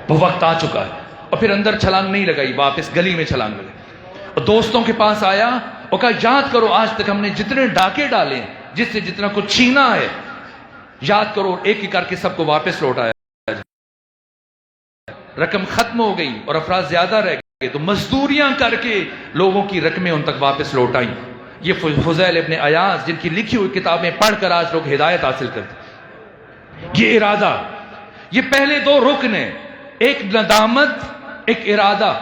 وہ وقت آ چکا ہے، اور پھر اندر چھلانگ نہیں لگائی، واپس گلی میں چھلانگ لگائی، اور دوستوں کے پاس آیا اور کہا یاد کرو آج تک ہم نے جتنے ڈاکے ڈالے ہیں، جس سے جتنا کچھ چھینا ہے، یاد کرو، ایک ایک کر کے سب کو واپس لوٹایا۔ رقم ختم ہو گئی اور افراد زیادہ رہ گئے تو مزدوریاں کر کے لوگوں کی رقمیں ان تک واپس لوٹائیں۔ یہ فضیل ابن عیاض جن کی لکھی ہوئی کتابیں پڑھ کر آج لوگ ہدایت حاصل کرتے۔ یہ ارادہ، یہ پہلے دو رکن ہیں، ایک ندامت، ایک ارادہ،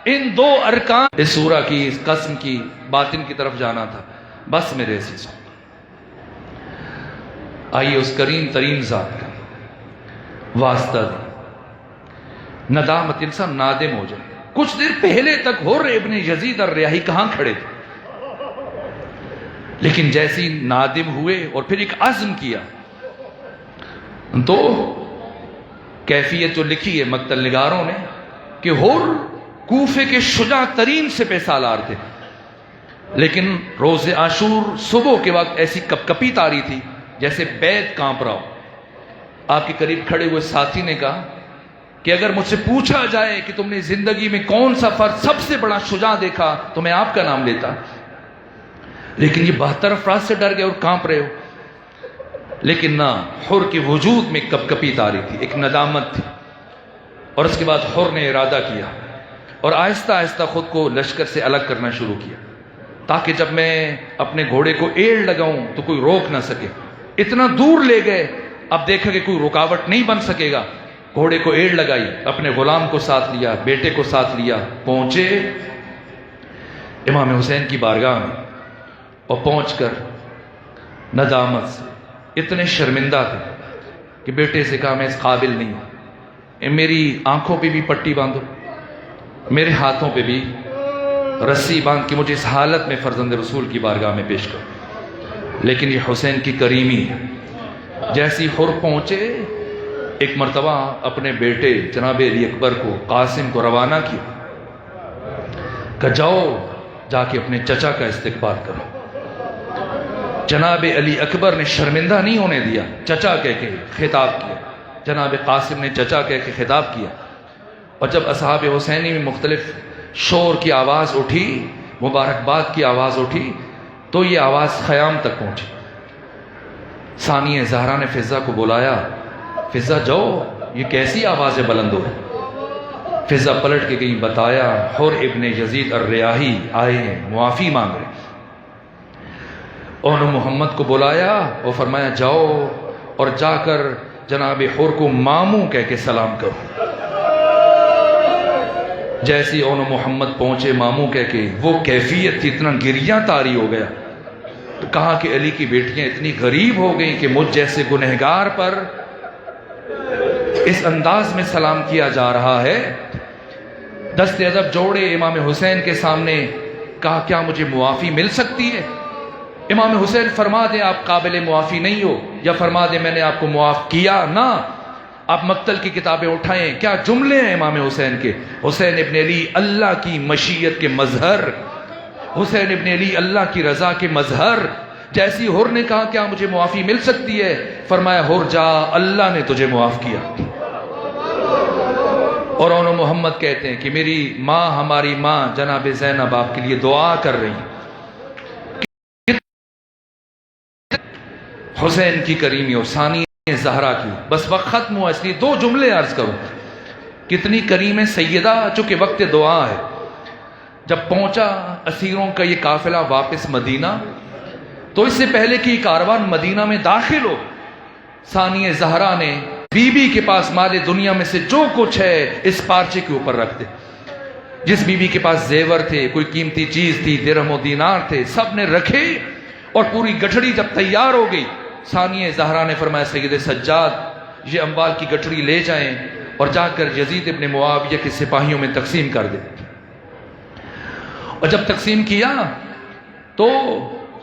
ان دو ارکان۔ اس سورہ کی، اس قسم کی باطن کی طرف جانا تھا۔ بس میرے عزیزوں، آئیے اس کریم ترین ذات کا واسطہ دیں۔ ندامت، انسان نادم ہو جائے۔ کچھ دیر پہلے تک حر ابن یزید الریاحی کہاں کھڑے تھے، لیکن جیسی نادم ہوئے اور پھر ایک عزم کیا تو کیفیت جو لکھی ہے مقتل نگاروں نے کہ حر کوفے کے شجاع ترین سپہ سالار تھے، لیکن روز عاشور صبح کے وقت ایسی کپ کپی تاری تھی جیسے بیت کانپ رہا ہو۔ آپ کے قریب کھڑے ہوئے ساتھی نے کہا کہ اگر مجھ سے پوچھا جائے کہ تم نے زندگی میں کون سا فرد سب سے بڑا شجاع دیکھا تو میں آپ کا نام لیتا، لیکن یہ 72 افراد سے ڈر گئے اور کانپ رہے ہو۔ لیکن نہ، حر کے وجود میں کپ کپی تاری تھی، ایک ندامت تھی، اور اس کے بعد حر نے ارادہ کیا اور آہستہ آہستہ خود کو لشکر سے الگ کرنا شروع کیا، تاکہ جب میں اپنے گھوڑے کو ایڑ لگاؤں تو کوئی روک نہ سکے۔ اتنا دور لے گئے، اب دیکھا کہ کوئی رکاوٹ نہیں بن سکے گا، گھوڑے کو ایڑ لگائی، اپنے غلام کو ساتھ لیا، بیٹے کو ساتھ لیا، پہنچے امام حسین کی بارگاہ میں، اور پہنچ کر ندامت سے اتنے شرمندہ تھے کہ بیٹے سے کہا میں اس قابل نہیں ہوں، میری آنکھوں پہ بھی پٹی باندھو، میرے ہاتھوں پہ بھی رسی باندھ کے مجھے اس حالت میں فرزند رسول کی بارگاہ میں پیش کرو۔ لیکن یہ حسین کی کریمی ہے، جیسی حر پہنچے ایک مرتبہ اپنے بیٹے جناب علی اکبر کو، قاسم کو روانہ کیا کہ جاؤ جا کے اپنے چچا کا استقبال کرو۔ جناب علی اکبر نے شرمندہ نہیں ہونے دیا، چچا کہہ کے خطاب کیا، جناب قاسم نے چچا کہہ کے خطاب کیا، اور جب اصحاب حسینی میں مختلف شور کی آواز اٹھی، مبارکباد کی آواز اٹھی، تو یہ آواز خیام تک پہنچی۔ ثانیہ زہرا نے فضہ کو بلایا، فضہ جاؤ، یہ کیسی آوازیں بلند ہو رہی؟ فضہ پلٹ کے گئی، بتایا حر ابن یزید الریاحی آئے ہیں، معافی مانگ رہے۔ انہوں نے محمد کو بلایا اور فرمایا جاؤ اور جا کر جناب حر کو ماموں کہہ کے سلام کرو۔ جیسی انہوں محمد پہنچے ماموں کہہ کے، وہ کیفیت تھی، اتنا گریاں طاری ہو گیا، تو کہا کہ علی کی بیٹیاں اتنی غریب ہو گئیں کہ مجھ جیسے گنہگار پر اس انداز میں سلام کیا جا رہا ہے۔ دست ادب جوڑے امام حسین کے سامنے، کہا کیا مجھے معافی مل سکتی ہے؟ امام حسین فرما دیں آپ قابل معافی نہیں ہو، یا فرما دیں میں نے آپ کو معاف کیا نہ۔ آپ مقتل کی کتابیں اٹھائیں، کیا جملے ہیں امام حسین کے۔ حسین ابن علی اللہ کی مشیت کے مظہر، حسین ابن علی اللہ کی رضا کے مظہر۔ جیسی حر نے کہا کیا مجھے معافی مل سکتی ہے، فرمایا حر جا، اللہ نے تجھے معاف کیا۔ اور انہوں محمد کہتے ہیں کہ میری ماں، ہماری ماں جناب زینب آپ کے لیے دعا کر رہی ہیں۔ حسین کی کریمی اور ثانیہ زہرا کی، بس وقت ختم ہوا اس لیے دو جملے عرض کروں۔ کتنی کریم سیدہ، چونکہ وقت دعا ہے۔ جب پہنچا اسیروں کا یہ قافلہ واپس مدینہ، تو اس سے پہلے کہ کاروان مدینہ میں داخل ہو، ثانیہ زہرا نے بی بی کے پاس مال دنیا میں سے جو کچھ ہے اس پارچے کے اوپر رکھ دے۔ جس بی بی کے پاس زیور تھے، کوئی قیمتی چیز تھی، درہم و دینار تھے، سب نے رکھے، اور پوری گٹھڑی جب تیار ہو گئی، ثانیہ زہرا نے فرمایا سید سجاد یہ اموال کی گٹھڑی لے جائیں اور جا کر یزید ابن معاویہ کے سپاہیوں میں تقسیم کر دیں۔ اور جب تقسیم کیا تو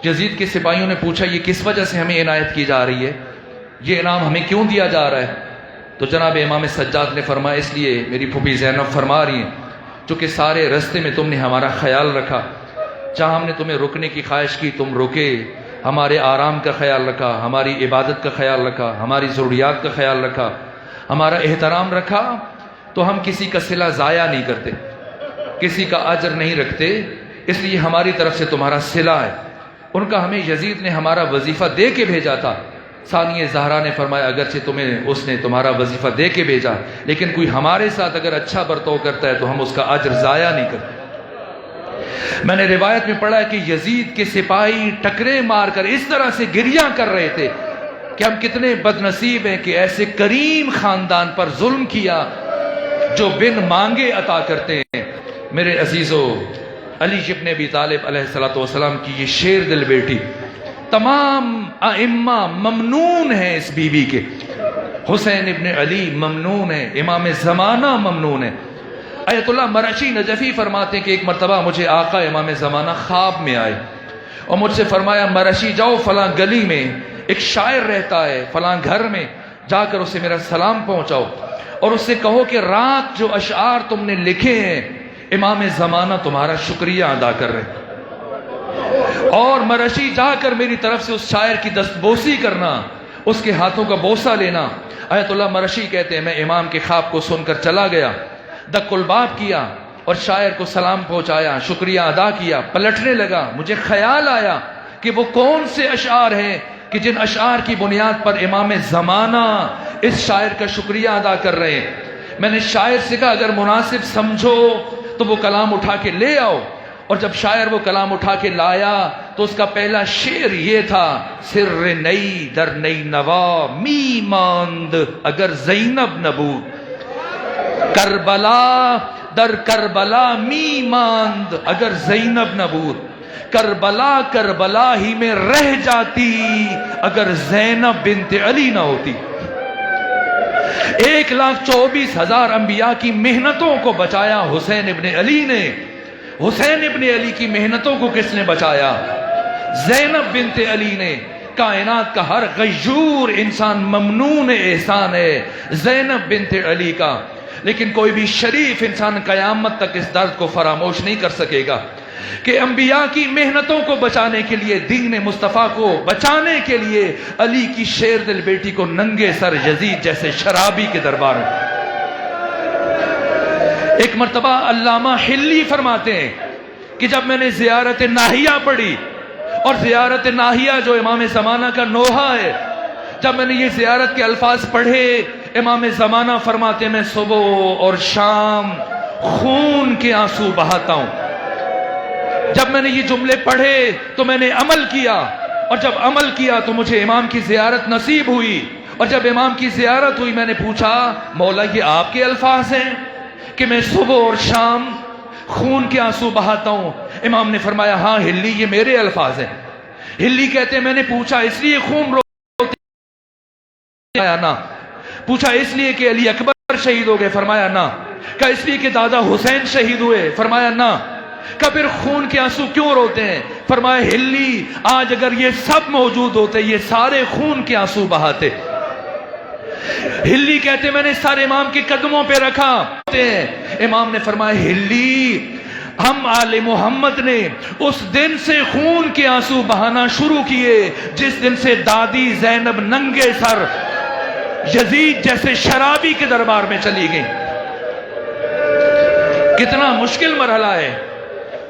یزید کے سپاہیوں نے پوچھا یہ کس وجہ سے ہمیں عنایت کی جا رہی ہے، یہ انعام ہمیں کیوں دیا جا رہا ہے؟ تو جناب امام سجاد نے فرمایا اس لیے میری پھوپھی زینب فرما رہی ہیں چونکہ سارے رستے میں تم نے ہمارا خیال رکھا، جہاں ہم نے تمہیں رکنے کی خواہش کی تم رکے، ہمارے آرام کا خیال رکھا، ہماری عبادت کا خیال رکھا، ہماری ضروریات کا خیال رکھا، ہمارا احترام رکھا، تو ہم کسی کا صلہ ضائع نہیں کرتے، کسی کا اجر نہیں رکھتے، اس لیے ہماری طرف سے تمہارا صلہ ہے۔ ان کا ہمیں یزید نے ہمارا وظیفہ دے کے بھیجا تھا۔ ثانیہ زہرا نے فرمایا اگرچہ تمہیں اس نے تمہارا وظیفہ دے کے بھیجا لیکن کوئی ہمارے ساتھ اگر اچھا برتاؤ کرتا ہے تو ہم اس کا اجر ضائع نہیں کرتے۔ میں نے روایت میں پڑھا ہے کہ یزید کے سپاہی ٹکرے مار کر اس طرح سے گریاں کر رہے تھے کہ ہم کتنے بد نصیب ہیں کہ ایسے کریم خاندان پر ظلم کیا جو بن مانگے عطا کرتے ہیں۔ میرے عزیزو، علی ابن ابی طالب علیہ السلام کی یہ شیر دل بیٹی تمام ائمہ ممنون ہیں اس بی بی کے۔ حسین ابن علی ممنون ہے، امام زمانہ ممنون ہے۔ آیت اللہ مرشی نجفی فرماتے ہیں کہ ایک مرتبہ مجھے آقا امام زمانہ خواب میں آئے اور مجھ سے فرمایا مرشی جاؤ فلاں گلی میں ایک شاعر رہتا ہے فلاں گھر میں، جا کر اسے میرا سلام پہنچاؤ اور اس سے کہو کہ رات جو اشعار تم نے لکھے ہیں امام زمانہ تمہارا شکریہ ادا کر رہے ہیں۔ اور مرشی جا کر میری طرف سے اس شاعر کی دستبوسی کرنا، اس کے ہاتھوں کا بوسہ لینا۔ آیت اللہ مرشی کہتے ہیں میں امام کے خواب کو سن کر چلا گیا، دق الباب کیا اور شاعر کو سلام پہنچایا، شکریہ ادا کیا، پلٹنے لگا، مجھے خیال آیا کہ وہ کون سے اشعار ہیں کہ جن اشعار کی بنیاد پر امام زمانہ اس شاعر کا شکریہ ادا کر رہے ہیں۔ میں نے شاعر سے کہا اگر مناسب سمجھو تو وہ کلام اٹھا کے لے آؤ، اور جب شاعر وہ کلام اٹھا کے لایا تو اس کا پہلا شعر یہ تھا سر نئی در نئی نوا می ماند اگر زینب نبود، کربلا در کربلا می ماند اگر زینب نبود، کربلا کربلا ہی میں رہ جاتی اگر زینب بنت علی نہ ہوتی۔ 1,24,000 انبیاء کی محنتوں کو بچایا حسین ابن علی نے۔ حسین ابن علی کی محنتوں کو کس نے بچایا؟ زینب بنت علی نے۔ کائنات کا ہر غیور انسان ممنون احسان ہے زینب بنت علی کا، لیکن کوئی بھی شریف انسان قیامت تک اس درد کو فراموش نہیں کر سکے گا کہ انبیاء کی محنتوں کو بچانے کے لیے، دین مصطفیٰ کو بچانے کے لیے علی کی شیر دل بیٹی کو ننگے سر یزید جیسے شرابی کے دربار میں۔ ایک مرتبہ علامہ حلی فرماتے ہیں کہ جب میں نے زیارت ناہیہ پڑھی، اور زیارت ناہیہ جو امام زمانہ کا نوحہ ہے، جب میں نے یہ زیارت کے الفاظ پڑھے، امام زمانہ فرماتے ہیں میں صبح اور شام خون کے آنسو بہاتا ہوں۔ جب میں نے یہ جملے پڑھے تو میں نے عمل کیا، اور جب عمل کیا تو مجھے امام کی زیارت نصیب ہوئی، اور جب امام کی زیارت ہوئی میں نے پوچھا مولا یہ آپ کے الفاظ ہیں کہ میں صبح اور شام خون کے آنسو بہاتا ہوں؟ امام نے فرمایا ہاں ہلی یہ میرے الفاظ ہیں۔ ہلی کہتے ہیں میں نے پوچھا اس لیے خون روتے نہ، پوچھا اس لیے کہ علی اکبر شہید ہو گئے؟ فرمایا نہ۔ کہا اس لیے کہ دادا حسین شہید ہوئے؟ فرمایا نہ۔ کہا پھر خون کے آنسو کیوں روتے ہیں؟ فرمایا ہلی آج اگر یہ سب موجود ہوتے یہ سارے خون کے آنسو بہاتے۔ ہلی کہتے میں نے سارے امام کے قدموں پہ رکھا، امام نے فرمایا ہلی ہم آل محمد نے اس دن سے خون کے آنسو بہانا شروع کیے جس دن سے دادی زینب ننگے سر یزید جیسے شرابی کے دربار میں چلی گئی۔ کتنا مشکل مرحلہ ہے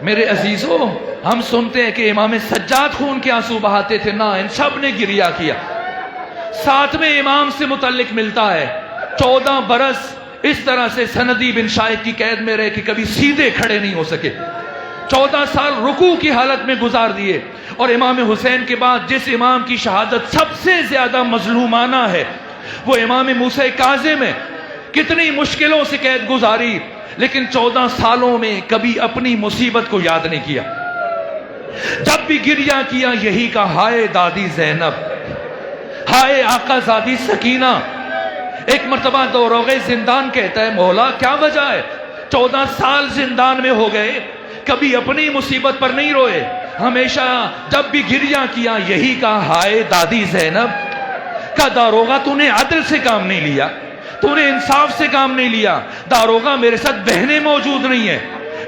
میرے عزیزو۔ ہم سنتے ہیں کہ امام سجاد خون کے آنسو بہاتے تھے، نہ، ان سب نے گریہ کیا۔ 7ویں امام سے متعلق ملتا ہے 14 برس اس طرح سے سندی بن شائق کی قید میں رہے کہ کبھی سیدھے کھڑے نہیں ہو سکے، 14 سال رکوع کی حالت میں گزار دیے، اور امام حسین کے بعد جس امام کی شہادت سب سے زیادہ مظلومانہ ہے وہ امام موسیٰ کاظم ہے۔ کتنی مشکلوں سے قید گزاری، لیکن 14 سالوں میں کبھی اپنی مصیبت کو یاد نہیں کیا۔ جب بھی گریہ کیا یہی کہا ہائے دادی زینب، ہائے آقا زادی سکینہ، ایک مرتبہ دوروغ زندان کہتا ہے مولا کیا وجہ ہے؟ 14 سال زندان میں ہو گئے، کبھی اپنی مصیبت پر نہیں روئے، ہمیشہ جب بھی گریہ کیا یہی کہا ہائے دادی زینب۔ کہا داروغہ تو نے عدل سے کام نہیں لیا، تو نے انصاف سے کام نہیں لیا۔ داروغہ میرے ساتھ بہنیں موجود نہیں ہیں،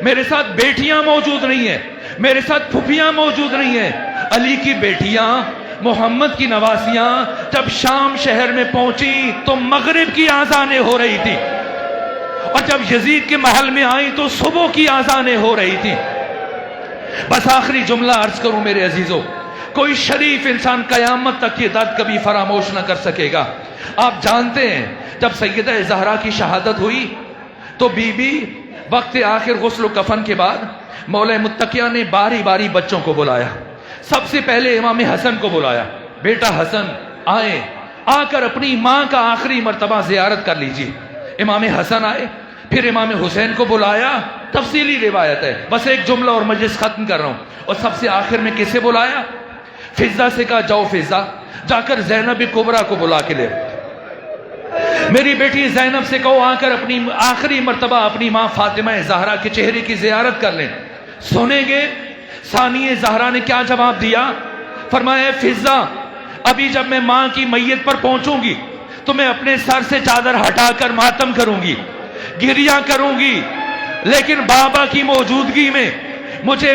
میرے ساتھ بیٹیاں موجود نہیں ہیں، میرے ساتھ پھپھیاں موجود نہیں ہیں۔ علی کی بیٹیاں، محمد کی نواسیاں جب شام شہر میں پہنچی تو مغرب کی آذانیں ہو رہی تھی، اور جب یزید کے محل میں آئیں تو صبح کی آذانیں ہو رہی تھی۔ بس آخری جملہ عرض کروں میرے عزیزوں، کوئی شریف انسان قیامت تک یہ درد کبھی فراموش نہ کر سکے گا۔ آپ جانتے ہیں جب سیدہ زہرا کی شہادت ہوئی تو بی بی وقت آخر غسل و کفن کے بعد مولا متقیہ نے باری باری بچوں کو بلایا۔ سب سے پہلے امام حسن کو بلایا، بیٹا حسن آئے، آ کر اپنی ماں کا آخری مرتبہ زیارت کر لیجیے۔ امام حسن آئے، پھر امام حسین کو بلایا، تفصیلی روایت ہے، بس ایک جملہ اور مجلس ختم کر رہا ہوں۔ اور سب سے آخر میں کسے بلایا؟ فضہ سے کہا جاؤ فضہ، جا کر زینب کبریٰ کو بلا کے لے، میری بیٹی زینب سے کہو آ کر اپنی آخری مرتبہ اپنی ماں فاطمہ زہرا کے چہرے کی زیارت کر لیں۔ سنیں گے ثانیہ زہرا نے کیا جواب دیا؟ فرمایا فضہ ابھی جب میں ماں کی میت پر پہنچوں گی تو میں اپنے سر سے چادر ہٹا کر ماتم کروں گی، گریہ کروں گی، لیکن بابا کی موجودگی میں مجھے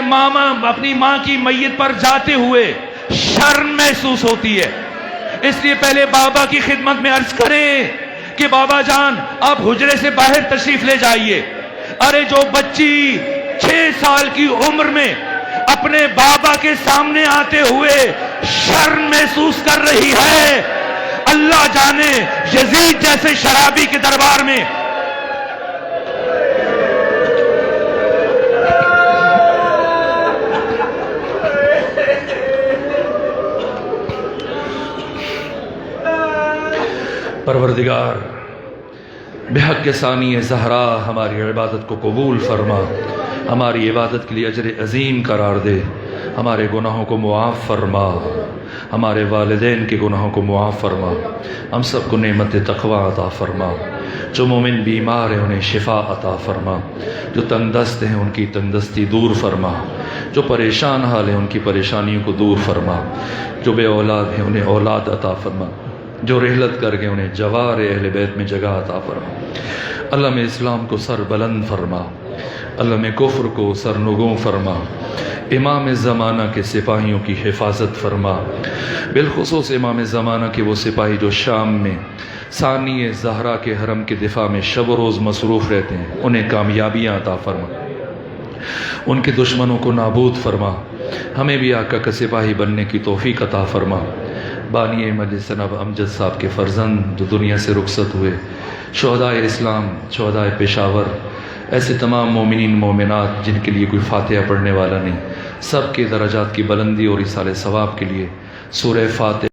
اپنی ماں کی میت پر جاتے ہوئے شرم محسوس ہوتی ہے، اس لیے پہلے بابا کی خدمت میں عرض کریں کہ بابا جان آپ حجرے سے باہر تشریف لے جائیے۔ ارے جو بچی 6 سال کی عمر میں اپنے بابا کے سامنے آتے ہوئے شرم محسوس کر رہی ہے، اللہ جانے یزید جیسے شرابی کے دربار میں پروردگار بحق ثانی زہرا ہماری عبادت کو قبول فرما، ہماری عبادت کے لیے اجر عظیم قرار دے، ہمارے گناہوں کو معاف فرما، ہمارے والدین کے گناہوں کو معاف فرما، ہم سب کو نعمت تقوی عطا فرما، جو مومن بیمار ہیں انہیں شفا عطا فرما، جو تنگ دست ہیں ان کی تنگ دستی دور فرما، جو پریشان حال ہیں ان کی پریشانیوں کو دور فرما، جو بے اولاد ہیں انہیں اولاد عطا فرما، جو رحلت کر گئے انہیں جوار اہل بیت میں جگہ عطا فرما۔ اللہ میں اسلام کو سر بلند فرما، اللہ میں کفر کو سر نگوں فرما، امام زمانہ کے سپاہیوں کی حفاظت فرما، بالخصوص امام زمانہ کے وہ سپاہی جو شام میں ثانیہ زہرا کے حرم کے دفاع میں شب و روز مصروف رہتے ہیں، انہیں کامیابیاں عطا فرما، ان کے دشمنوں کو نابود فرما، ہمیں بھی آقا کا سپاہی بننے کی توفیق عطا فرما۔ بانی مجلس جناب امجد صاحب کے فرزند جو دنیا سے رخصت ہوئے، شہدائے اسلام، شہدائے پشاور، ایسے تمام مومنین مومنات جن کے لیے کوئی فاتحہ پڑھنے والا نہیں، سب کے درجات کی بلندی اور ایصال ثواب کے لیے سورہ فاتحہ